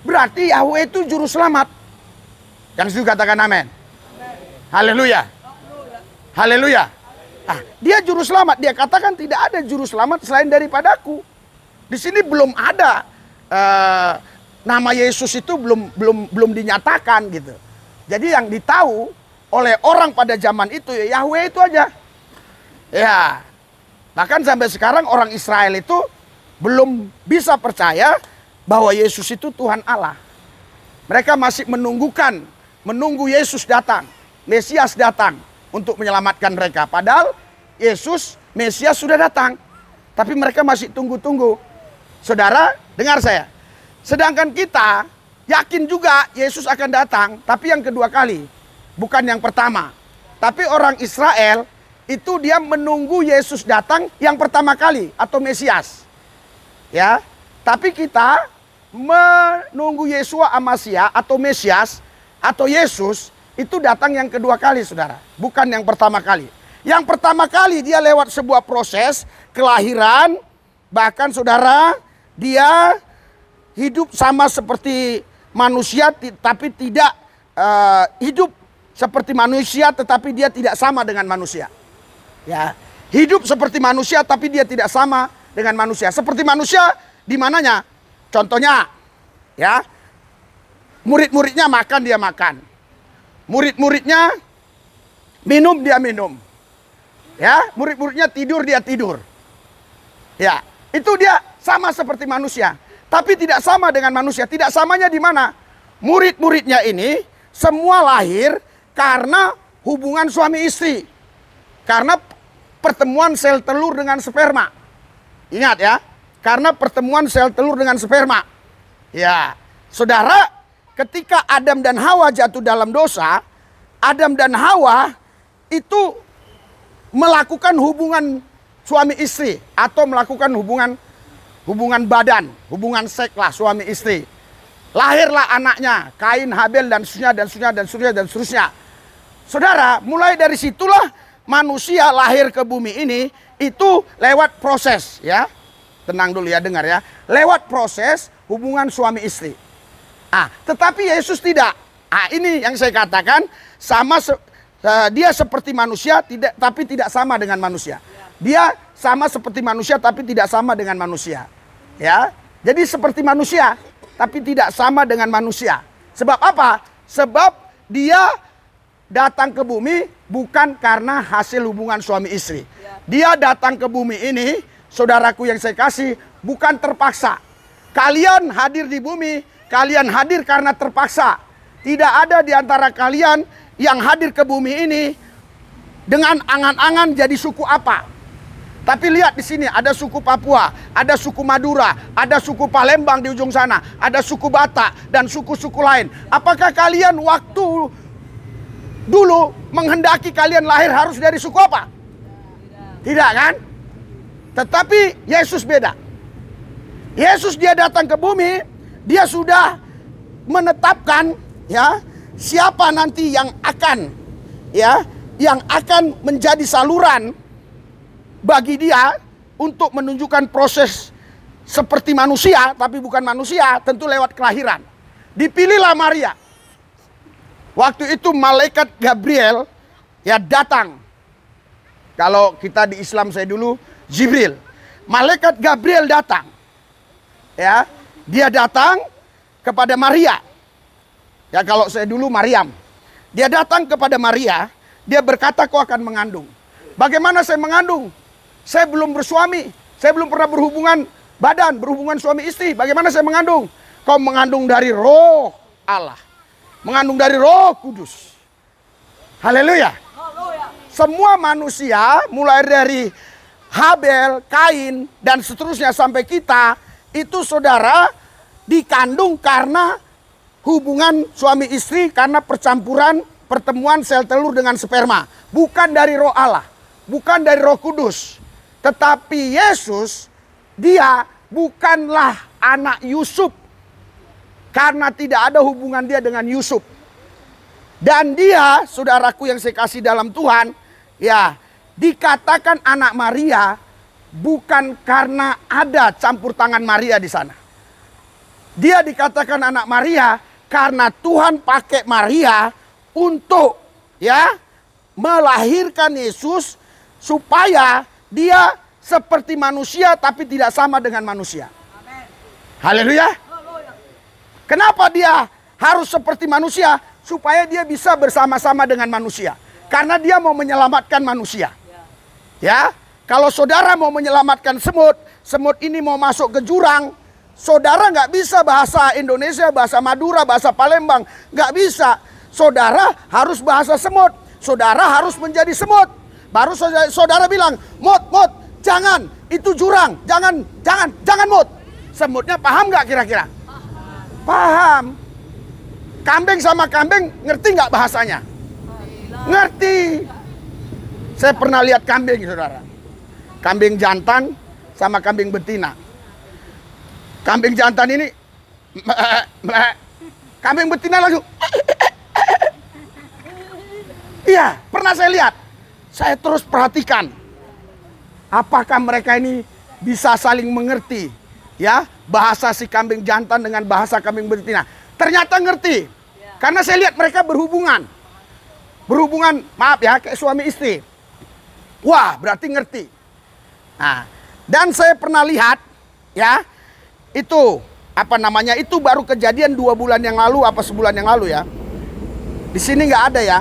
Speaker 1: Berarti Yahweh itu juru selamat. Yang setuju katakan amin. Haleluya. Haleluya. Dia juru selamat. Dia katakan tidak ada juru selamat selain daripadaku. Di sini belum ada nama Yesus itu belum dinyatakan gitu. Jadi yang ditahu oleh orang pada zaman itu ya Yahweh itu aja. Ya. Bahkan sampai sekarang orang Israel itu belum bisa percaya bahwa Yesus itu Tuhan Allah. Mereka masih menunggu Yesus datang, Mesias datang untuk menyelamatkan mereka. Padahal Yesus, Mesias sudah datang. Tapi mereka masih tunggu-tunggu. Saudara, dengar saya. Sedangkan kita yakin juga Yesus akan datang, tapi yang kedua kali, bukan yang pertama. Tapi orang Israel itu dia menunggu Yesus datang yang pertama kali atau Mesias. Ya. Tapi kita menunggu Yeshua Amasya atau Mesias atau Yesus itu datang yang kedua kali, saudara, bukan yang pertama kali. Yang pertama kali dia lewat sebuah proses kelahiran, bahkan saudara, dia hidup sama seperti manusia tapi tidak hidup seperti manusia tetapi dia tidak sama dengan manusia. Ya, hidup seperti manusia tapi dia tidak sama dengan manusia. Seperti manusia di mananya? Contohnya, ya, murid-muridnya makan, dia makan. Murid-muridnya minum, dia minum. Ya, murid-muridnya tidur, dia tidur. Ya, itu dia sama seperti manusia. Tapi tidak sama dengan manusia. Tidak samanya di mana? Murid-muridnya ini semua lahir karena hubungan suami istri. Karena pertemuan sel telur dengan sperma. Ingat ya, karena pertemuan sel telur dengan sperma. Ya, saudara, ketika Adam dan Hawa jatuh dalam dosa, Adam dan Hawa itu melakukan hubungan suami istri atau melakukan hubungan hubungan badan, hubungan seks lah suami istri. Lahirlah anaknya, Kain, Habel, dan seterusnya, dan seterusnya, dan seterusnya, dan seterusnya. Saudara, mulai dari situlah manusia lahir ke bumi ini itu lewat proses, ya. Tenang dulu ya, dengar ya. Lewat proses hubungan suami istri. Tetapi Yesus tidak. Ini yang saya katakan, dia seperti manusia, tapi tidak sama dengan manusia. Dia sama seperti manusia, tapi tidak sama dengan manusia. Ya, jadi seperti manusia, tapi tidak sama dengan manusia. Sebab apa? Sebab dia datang ke bumi bukan karena hasil hubungan suami istri. Dia datang ke bumi ini, saudaraku yang saya kasih, bukan terpaksa. Kalian hadir di bumi, kalian hadir karena terpaksa. Tidak ada di antara kalian yang hadir ke bumi ini dengan angan-angan jadi suku apa. Tapi lihat di sini ada suku Papua, ada suku Madura, ada suku Palembang di ujung sana, ada suku Batak dan suku-suku lain. Apakah kalian waktu dulu menghendaki kalian lahir harus dari suku apa? Tidak kan? Tetapi Yesus beda. Yesus dia datang ke bumi, dia sudah menetapkan ya siapa nanti yang akan menjadi saluran bagi dia untuk menunjukkan proses seperti manusia tapi bukan manusia, tentu lewat kelahiran. Dipilihlah Maria. Waktu itu malaikat Gabriel ya datang. Kalau kita di Islam saya dulu Jibril. Malaikat Gabriel datang. Ya, dia datang kepada Maria. Ya, kalau saya dulu Maryam. Dia datang kepada Maria, dia berkata kau akan mengandung. Bagaimana saya mengandung? Saya belum bersuami, saya belum pernah berhubungan badan, berhubungan suami istri. Bagaimana saya mengandung? Kau mengandung dari Roh Allah. Mengandung dari Roh Kudus. Haleluya. Semua manusia mulai dari Habel, Kain dan seterusnya sampai kita itu saudara dikandung karena hubungan suami istri, karena percampuran pertemuan sel telur dengan sperma. Bukan dari Roh Allah, bukan dari Roh Kudus. Tetapi Yesus dia bukanlah anak Yusuf, karena tidak ada hubungan dia dengan Yusuf. Dan dia, saudaraku yang saya kasih dalam Tuhan, ya dikatakan anak Maria bukan karena ada campur tangan Maria di sana. Dia dikatakan anak Maria karena Tuhan pakai Maria untuk ya melahirkan Yesus supaya dia seperti manusia tapi tidak sama dengan manusia. Haleluya. Kenapa dia harus seperti manusia? Supaya dia bisa bersama-sama dengan manusia. Karena dia mau menyelamatkan manusia. Ya, kalau saudara mau menyelamatkan semut, semut ini mau masuk ke jurang, saudara nggak bisa bahasa Indonesia, bahasa Madura, bahasa Palembang, nggak bisa. Saudara harus bahasa semut. Saudara harus menjadi semut. Baru saudara bilang, mut, jangan, itu jurang, jangan mut. Semutnya paham nggak kira-kira? Paham. Kambing sama kambing ngerti nggak bahasanya? Ngerti. Saya pernah lihat kambing, saudara. Kambing jantan sama kambing betina. Kambing jantan ini, kambing betina langsung. Iya, pernah saya lihat. Saya terus perhatikan. Apakah mereka ini bisa saling mengerti? Ya, bahasa si kambing jantan dengan bahasa kambing betina. Ternyata ngerti. Karena saya lihat mereka berhubungan. Berhubungan, maaf ya, kayak suami istri. Wah, berarti ngerti. Nah, dan saya pernah lihat, ya, itu, apa namanya, itu baru kejadian 2 bulan yang lalu, apa sebulan yang lalu ya. Di sini nggak ada ya.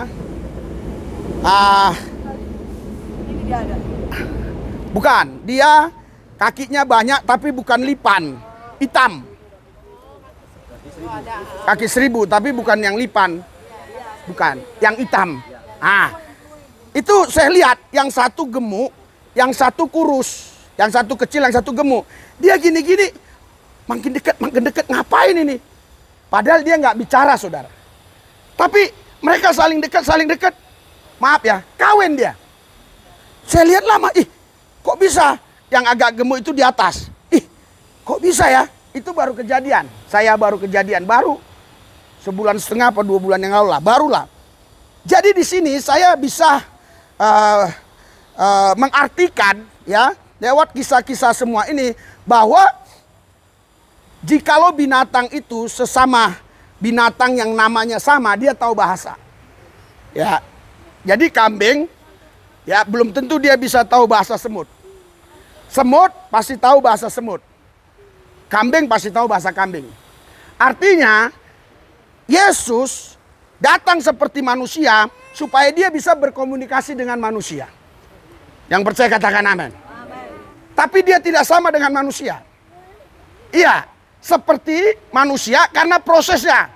Speaker 2: Ini dia ada.
Speaker 1: Bukan, dia kakinya banyak tapi bukan lipan, hitam. Kaki 1000 tapi bukan yang lipan. Bukan, yang hitam. Itu saya lihat yang satu gemuk, yang satu kurus, yang satu kecil, yang satu gemuk. Dia gini-gini, makin dekat, ngapain ini? Padahal dia nggak bicara, saudara. Tapi mereka saling dekat. Maaf ya, kawin dia. Saya lihat lama, kok bisa yang agak gemuk itu di atas? Kok bisa ya? Itu baru kejadian. Saya baru kejadian, baru sebulan setengah atau 2 bulan yang lalu lah, barulah. Jadi di sini saya bisa mengartikan ya lewat kisah-kisah semua ini bahwa jikalau binatang itu sesama binatang yang namanya sama, dia tahu bahasa. Ya. Jadi kambing ya belum tentu dia bisa tahu bahasa semut. Semut pasti tahu bahasa semut. Kambing pasti tahu bahasa kambing. Artinya Yesus datang seperti manusia supaya dia bisa berkomunikasi dengan manusia. Yang percaya katakan amin. Tapi dia tidak sama dengan manusia. Iya, seperti manusia karena prosesnya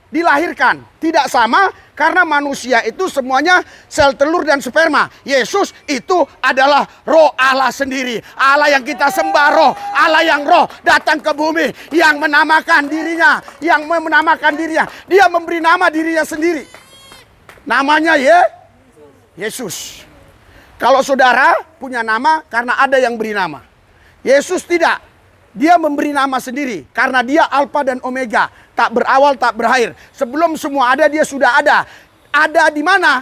Speaker 1: dilahirkan. Tidak sama karena manusia itu semuanya sel telur dan sperma. Yesus itu adalah roh Allah sendiri. Allah yang kita sembah roh. Allah yang roh datang ke bumi. Yang menamakan dirinya. Yang menamakan dirinya. Dia memberi nama dirinya sendiri. Namanya Yesus. Kalau saudara punya nama karena ada yang beri nama. Yesus tidak. Dia memberi nama sendiri. Karena dia Alfa dan Omega. Tak berawal, tak berakhir. Sebelum semua ada, dia sudah ada. Ada di mana?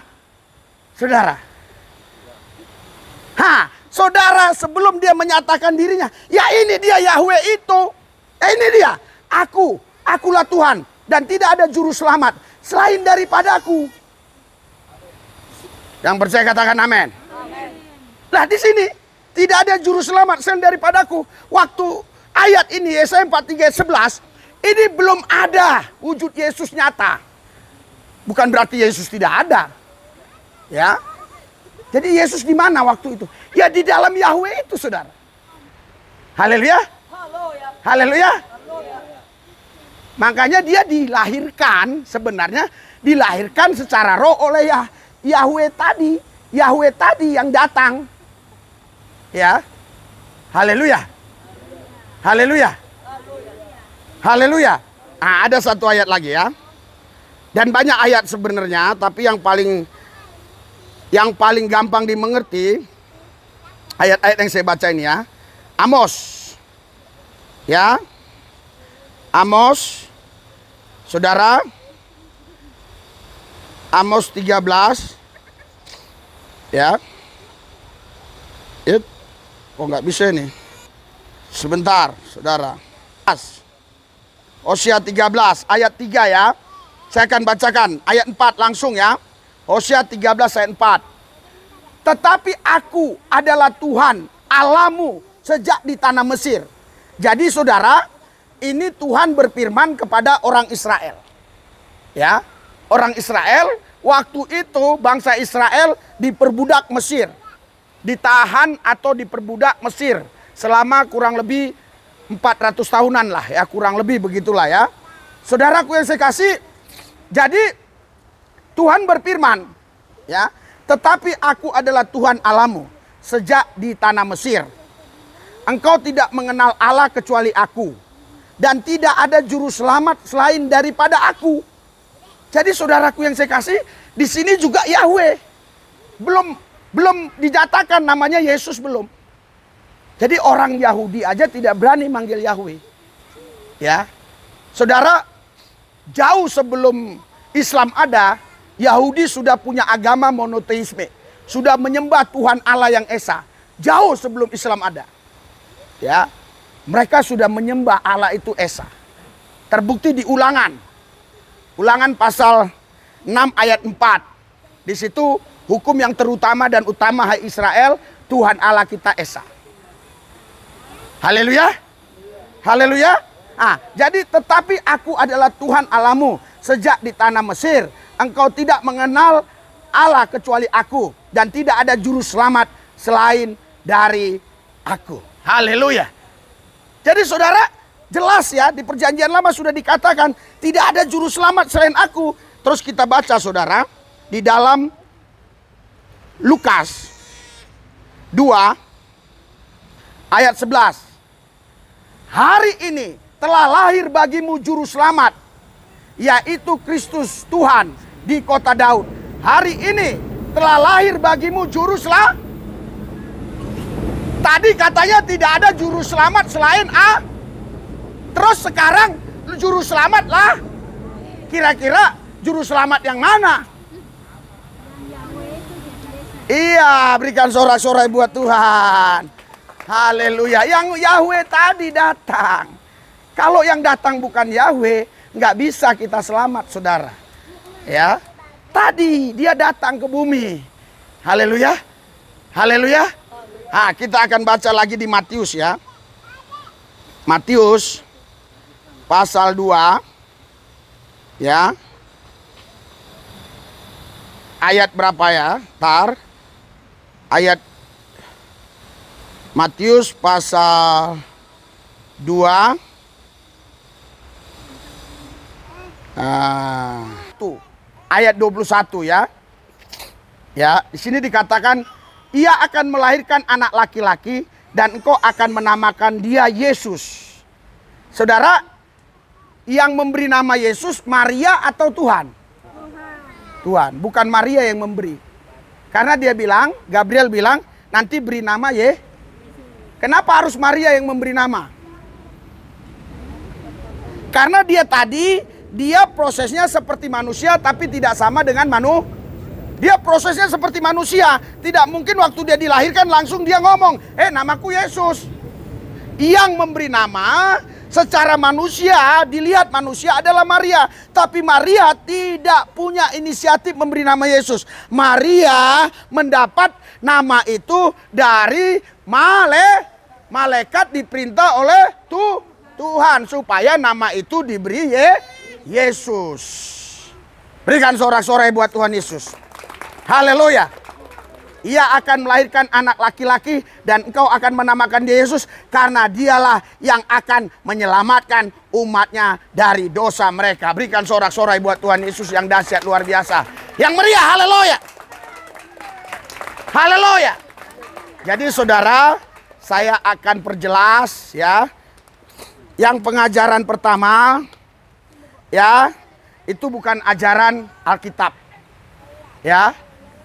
Speaker 1: Saudara. Saudara sebelum dia menyatakan dirinya. Ya ini dia Yahweh itu. Ini dia. Akulah Tuhan. Dan tidak ada juru selamat selain daripada aku. Yang percaya katakan amin. Nah di sini tidak ada juru selamat selain daripada aku. Waktu ayat ini Yesaya 43 ayat 11. Ini belum ada wujud Yesus nyata. Bukan berarti Yesus tidak ada. Ya. Jadi Yesus di mana waktu itu? Ya di dalam Yahweh itu, saudara. Haleluya. Haleluya. Makanya dia dilahirkan, sebenarnya dilahirkan secara roh oleh Yahweh tadi. Yahweh tadi yang datang. Ya. Haleluya. Haleluya. Haleluya. Nah, ada satu ayat lagi ya. Dan banyak ayat sebenarnya, tapi yang paling gampang dimengerti ayat-ayat yang saya baca ini ya. Amos. Ya. Amos. Saudara. Amos 13. Ya. Kok nggak bisa nih? Sebentar, saudara. Hosea 13 ayat 3 ya. Saya akan bacakan ayat 4 langsung ya. Hosea 13 ayat 4. Tetapi aku adalah Tuhan Allahmu sejak di tanah Mesir. Jadi saudara, ini Tuhan berfirman kepada orang Israel. Ya. Orang Israel waktu itu bangsa Israel diperbudak Mesir. Ditahan atau diperbudak Mesir selama kurang lebih 400 tahunan lah ya, kurang lebih begitulah ya. Saudaraku yang saya kasih, jadi Tuhan berfirman ya, tetapi aku adalah Tuhan Allahmu sejak di tanah Mesir. Engkau tidak mengenal Allah kecuali aku, dan tidak ada juru selamat selain daripada aku. Jadi saudaraku yang saya kasih, di sini juga Yahweh. Belum dinyatakan namanya Yesus belum. Jadi orang Yahudi aja tidak berani manggil Yahweh. Ya. Saudara, jauh sebelum Islam ada, Yahudi sudah punya agama monoteisme. Sudah menyembah Tuhan Allah yang Esa. Jauh sebelum Islam ada. Ya. Mereka sudah menyembah Allah itu Esa. Terbukti di Ulangan. Ulangan pasal 6 ayat 4. Di situ hukum yang terutama dan utama hai Israel, Tuhan Allah kita Esa. Haleluya. Haleluya. Jadi tetapi aku adalah Tuhan Allahmu sejak di tanah Mesir. Engkau tidak mengenal Allah kecuali aku. Dan tidak ada juru selamat selain dari aku. Haleluya. Jadi saudara, jelas ya di perjanjian lama sudah dikatakan tidak ada juru selamat selain aku. Terus kita baca saudara di dalam Lukas 2 ayat 11. Hari ini telah lahir bagimu juru selamat, yaitu Kristus Tuhan di kota Daud. Hari ini telah lahir bagimu juru selamat. Tadi katanya tidak ada juru selamat selain Terus sekarang juru selamat lah. Kira-kira juru selamat yang mana? Iya, berikan sorak-sorai buat Tuhan. Haleluya. Yang Yahweh tadi datang. Kalau yang datang bukan Yahweh, nggak bisa kita selamat, saudara. Ya, tadi dia datang ke bumi. Haleluya. Haleluya. Nah, kita akan baca lagi di Matius ya. Matius pasal 2 ya. Ayat berapa ya? Tar. Ayat Matius pasal 2 tuh ayat 21 ya. Ya, di sini dikatakan ia akan melahirkan anak laki-laki dan engkau akan menamakan dia Yesus. Saudara, yang memberi nama Yesus Maria atau Tuhan? Tuhan, bukan Maria yang memberi. Karena dia bilang, Gabriel bilang, nanti beri nama ye. Kenapa harus Maria yang memberi nama? Karena dia tadi, dia prosesnya seperti manusia tapi tidak sama dengan Dia prosesnya seperti manusia. Tidak mungkin waktu dia dilahirkan langsung dia ngomong, namaku Yesus. Yang memberi nama secara manusia, dilihat manusia adalah Maria. Tapi Maria tidak punya inisiatif memberi nama Yesus. Maria mendapat nama itu dari malaikat diperintah oleh Tuhan. Supaya nama itu diberi Yesus. Berikan sorak-sorai buat Tuhan Yesus. Haleluya. Ia akan melahirkan anak laki-laki dan engkau akan menamakan dia Yesus karena dialah yang akan menyelamatkan umatnya dari dosa mereka. Berikan sorak-sorai buat Tuhan Yesus yang dahsyat luar biasa. Yang meriah, haleluya. Haleluya. Jadi saudara, saya akan perjelas ya. Yang pengajaran pertama ya, itu bukan ajaran Alkitab. Ya.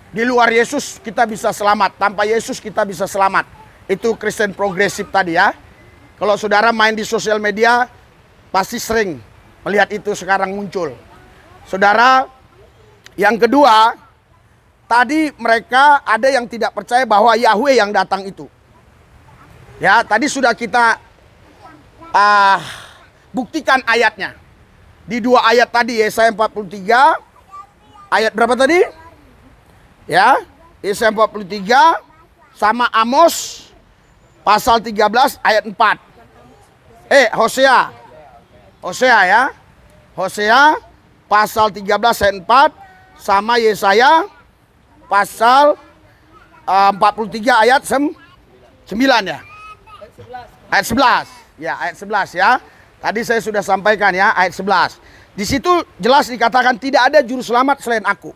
Speaker 1: Di luar Yesus kita bisa selamat. Tanpa Yesus kita bisa selamat. Itu Kristen progresif tadi ya. Kalau saudara main di sosial media, pasti sering melihat itu sekarang muncul. Saudara, yang kedua, tadi mereka ada yang tidak percaya bahwa Yahweh yang datang itu. Ya, tadi sudah kita buktikan ayatnya. Di 2 ayat tadi, Yesaya 43, ayat berapa tadi? Ya, Yesaya 43 sama Amos pasal 13 ayat 4. Hosea ya. Hosea pasal 13 ayat 4 sama Yesaya pasal 43 ayat 9 ya. Ayat 11. Ya, ayat 11 ya. Tadi saya sudah sampaikan ya, ayat 11. Di situ jelas dikatakan tidak ada juru selamat selain aku.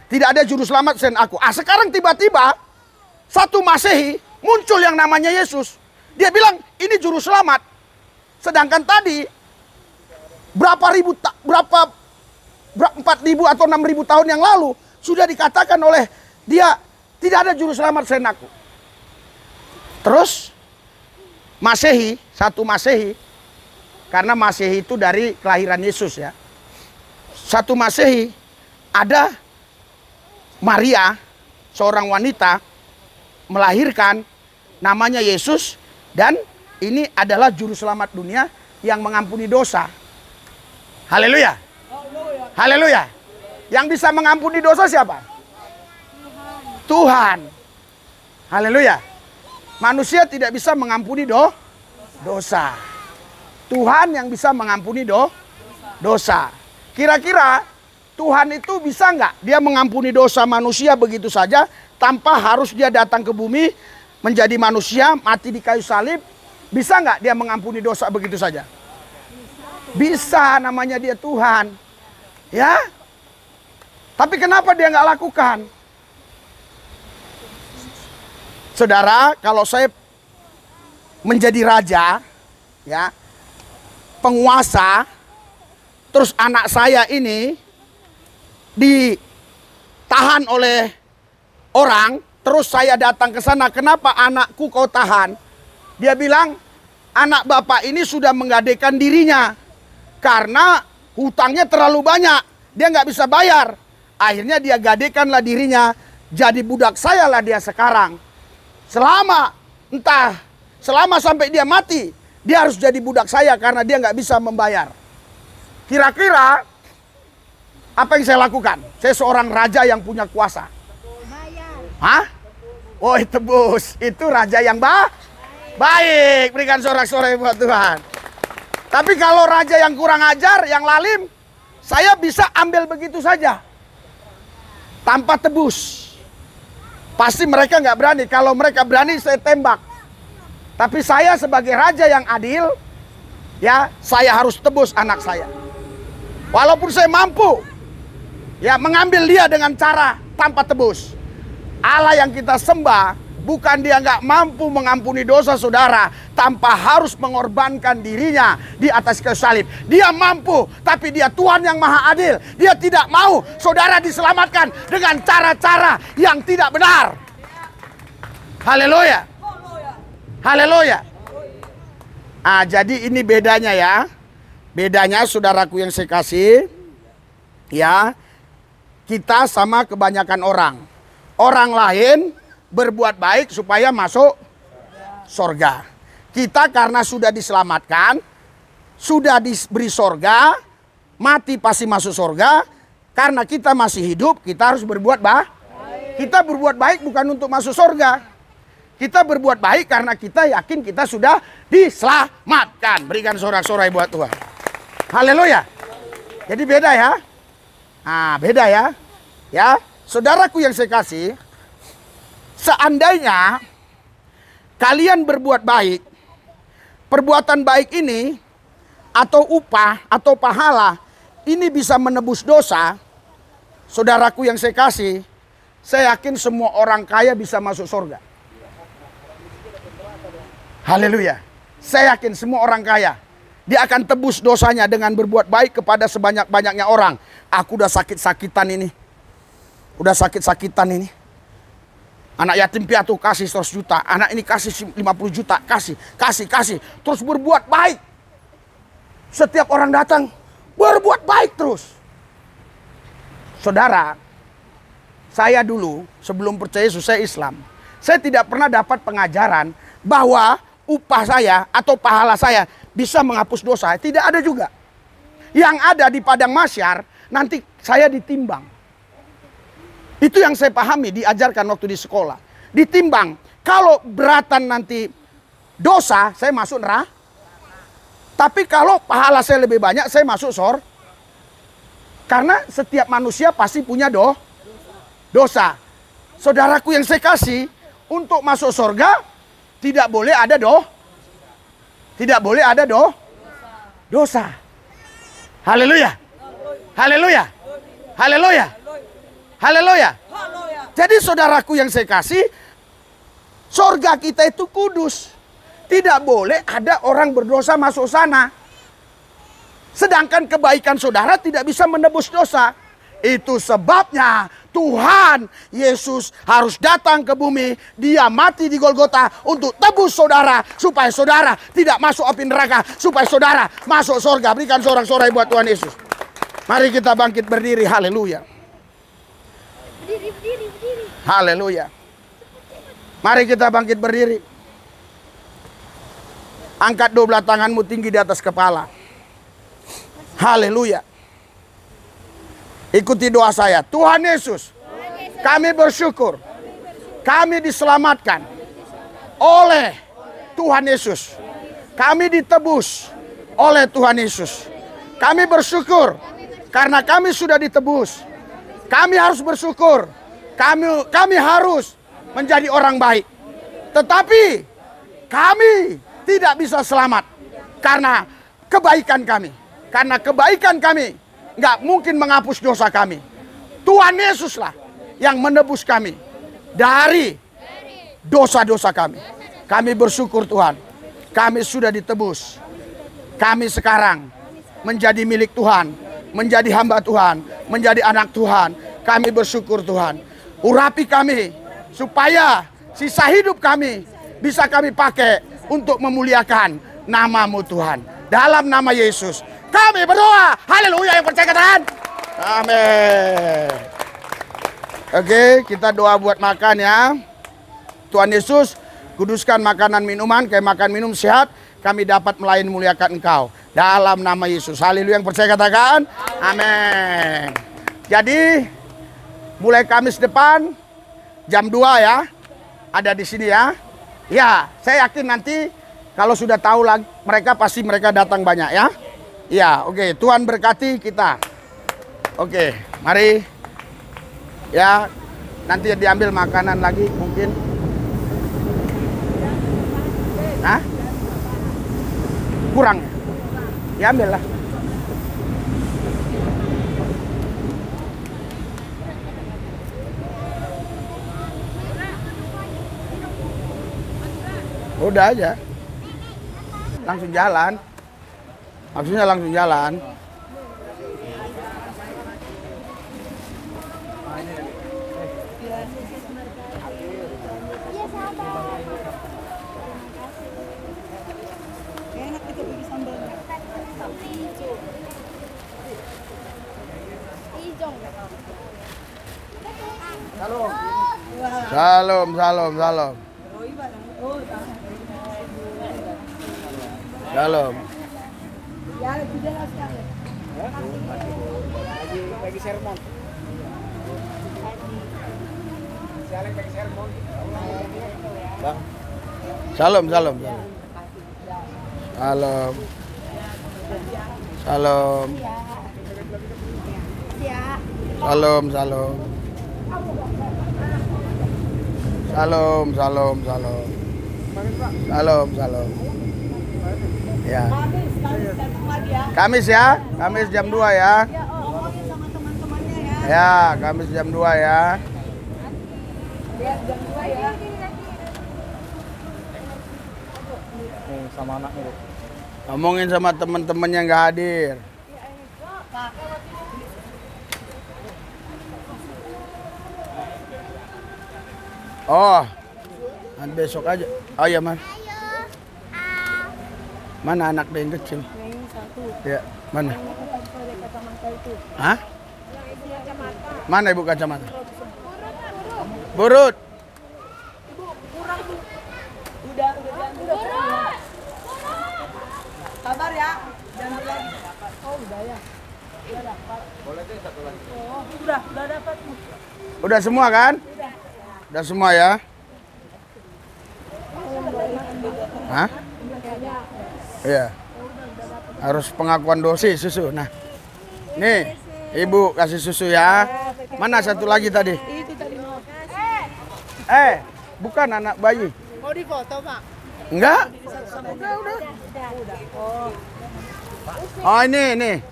Speaker 1: Tidak ada juru selamat selain aku. Sekarang tiba-tiba satu Masehi muncul yang namanya Yesus. Dia bilang ini juru selamat. Sedangkan tadi berapa 4.000 atau 6.000 tahun yang lalu sudah dikatakan oleh dia tidak ada juru selamat selain aku. Terus Masehi, satu Masehi, karena Masehi itu dari kelahiran Yesus ya. Satu Masehi ada Maria, seorang wanita, melahirkan namanya Yesus. Dan ini adalah juru selamat dunia yang mengampuni dosa. Haleluya. Haleluya. Yang bisa mengampuni dosa siapa? Tuhan. Haleluya. Manusia tidak bisa mengampuni dosa. Tuhan yang bisa mengampuni dosa. Kira-kira Tuhan itu bisa nggak dia mengampuni dosa manusia begitu saja tanpa harus dia datang ke bumi menjadi manusia, mati di kayu salib? Bisa nggak dia mengampuni dosa begitu saja? Bisa, namanya dia Tuhan. Ya. Tapi kenapa dia nggak lakukan? Saudara, kalau saya menjadi raja, ya, penguasa, terus anak saya ini ditahan oleh orang, terus saya datang ke sana, kenapa anakku kau tahan? Dia bilang, anak bapak ini sudah menggadaikan dirinya karena hutangnya terlalu banyak, dia nggak bisa bayar. Akhirnya dia gadaikanlah dirinya, jadi budak saya lah dia sekarang. Selama sampai dia mati, dia harus jadi budak saya karena dia nggak bisa membayar. Kira-kira apa yang saya lakukan? Saya seorang raja yang punya kuasa. Hah? Oh, tebus. Itu raja yang baik. Berikan sorak-sorai buat Tuhan. Tapi kalau raja yang kurang ajar, yang lalim, saya bisa ambil begitu saja. Tanpa tebus. Pasti mereka nggak berani. Kalau mereka berani, saya tembak. Tapi saya sebagai raja yang adil, ya, saya harus tebus anak saya. Walaupun saya mampu, ya, mengambil dia dengan cara tanpa tebus. Allah yang kita sembah, bukan dia nggak mampu mengampuni dosa saudara tanpa harus mengorbankan dirinya di atas kayu salib. Dia mampu, tapi dia Tuhan yang maha adil. Dia tidak mau saudara diselamatkan dengan cara-cara yang tidak benar. Haleluya. Haleluya. Jadi ini bedanya ya. Bedanya saudaraku yang saya kasih, ya, kita sama kebanyakan orang. Orang lain berbuat baik supaya masuk sorga. Kita karena sudah diselamatkan, sudah diberi sorga, mati pasti masuk sorga. Karena kita masih hidup, kita harus berbuat baik. Kita berbuat baik bukan untuk masuk sorga. Kita berbuat baik karena kita yakin kita sudah diselamatkan. Berikan sorak-sorai buat Tuhan. Haleluya. Jadi beda ya. Beda ya. Ya, saudaraku yang saya kasih, seandainya kalian berbuat baik, perbuatan baik ini atau upah atau pahala ini bisa menebus dosa, saudaraku yang saya kasih, saya yakin semua orang kaya bisa masuk surga. Haleluya. Saya yakin semua orang kaya, dia akan tebus dosanya dengan berbuat baik kepada sebanyak-banyaknya orang. Aku udah sakit-sakitan ini. Udah sakit-sakitan ini. Anak yatim piatu kasih 100 juta. Anak ini kasih 50 juta. Kasih. Terus berbuat baik. Setiap orang datang, berbuat baik terus. Saudara, saya dulu sebelum percaya Yesus, saya Islam. Saya tidak pernah dapat pengajaran bahwa upah saya atau pahala saya bisa menghapus dosa. Tidak ada juga. Yang ada di padang mahsyar, nanti saya ditimbang. Itu yang saya pahami, diajarkan waktu di sekolah. Ditimbang. Kalau beratan nanti dosa, saya masuk neraka. Tapi kalau pahala saya lebih banyak, saya masuk surga. Karena setiap manusia pasti punya dosa. Saudaraku yang saya kasih, untuk masuk surga tidak boleh ada tidak boleh ada dosa. Haleluya. Haleluya. Haleluya. Haleluya. Jadi saudaraku yang saya kasih, surga kita itu kudus. Tidak boleh ada orang berdosa masuk sana. Sedangkan kebaikan saudara tidak bisa menebus dosa. Itu sebabnya Tuhan Yesus harus datang ke bumi. Dia mati di Golgota untuk tebus saudara, supaya saudara tidak masuk api neraka, supaya saudara masuk surga. Berikan sorak-sorai buat Tuhan Yesus. Mari kita bangkit berdiri. Haleluya.
Speaker 3: Berdiri.
Speaker 1: Haleluya. Mari kita bangkit berdiri. Angkat 12 tanganmu tinggi di atas kepala. Haleluya. Ikuti doa saya. Tuhan Yesus, kami bersyukur kami diselamatkan oleh Tuhan Yesus. Kami ditebus oleh Tuhan Yesus. Kami bersyukur karena kami sudah ditebus. Kami harus bersyukur. Kami harus menjadi orang baik. Tetapi kami tidak bisa selamat karena kebaikan kami. Karena kebaikan kami nggak mungkin menghapus dosa kami. Tuhan Yesuslah yang menebus kami dari dosa-dosa kami. Kami bersyukur Tuhan, kami sudah ditebus. Kami sekarang menjadi milik Tuhan, menjadi hamba Tuhan, menjadi anak Tuhan. Kami bersyukur Tuhan. Urapi kami supaya sisa hidup kami bisa kami pakai untuk memuliakan namamu Tuhan. Dalam nama Yesus kami berdoa. Haleluya, yang percaya katakan amin. Oke, kita doa buat makan ya. Tuhan Yesus, kuduskan makanan minuman, kayak makan minum sehat, kami dapat melayani muliakan Engkau. Dalam nama Yesus. Haleluya, yang percaya katakan amin. Jadi mulai Kamis depan jam 2 ya. Ada di sini ya. Ya, saya yakin nanti kalau sudah tahu lagi mereka pasti mereka datang banyak ya. Ya, oke. Tuhan berkati kita. Oke, mari. Ya, nanti diambil makanan lagi mungkin. Hah? Kurang ya? Diambil lah. Udah aja. Langsung jalan. Maksudnya langsung jalan. Salam, salam, salam. Salam.
Speaker 3: Bagi sermon. Sialan bagi sermon. Bang.
Speaker 1: Salam, salam, salam. Salam. Salam. Salam, salam. Salam, salam, salam. Salam, salam. Ya. Kamis ya, Kamis jam 2 ya. Ya, Kamis jam 2 ya.
Speaker 3: Sama anaknya, Bro.
Speaker 1: Ngomongin sama teman-teman yang nggak hadir. Oh, nanti besok aja. Oh iya, Mas. Mana anak yang kecil? Ya, mana? Hah? Mana ibu kacamata? Burut.
Speaker 2: Udah. Sabar ya. Jangan lagi. Oh, udah ya. Udah dapat.
Speaker 3: Boleh deh satu lagi.
Speaker 2: Oh, udah dapat.
Speaker 1: Udah semua kan? Udah semua ya? Hah? Iya. Harus pengakuan dosis susu. Nah, nih ibu kasih susu ya. Mana satu lagi tadi?
Speaker 2: Itu tadi mau.
Speaker 1: Bukan anak bayi.
Speaker 2: Mau difoto, Pak?
Speaker 1: Enggak?
Speaker 2: Udah.
Speaker 1: Oh ini.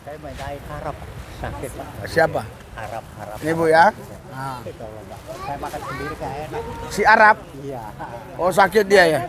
Speaker 3: Saya main Arab. Sakit, Pak.
Speaker 1: Siapa?
Speaker 3: Arab.
Speaker 1: Ini bu ya. Nah.
Speaker 3: Saya makan sendiri kayak enak.
Speaker 1: Si Arab.
Speaker 3: Iya.
Speaker 1: Oh sakit dia ya.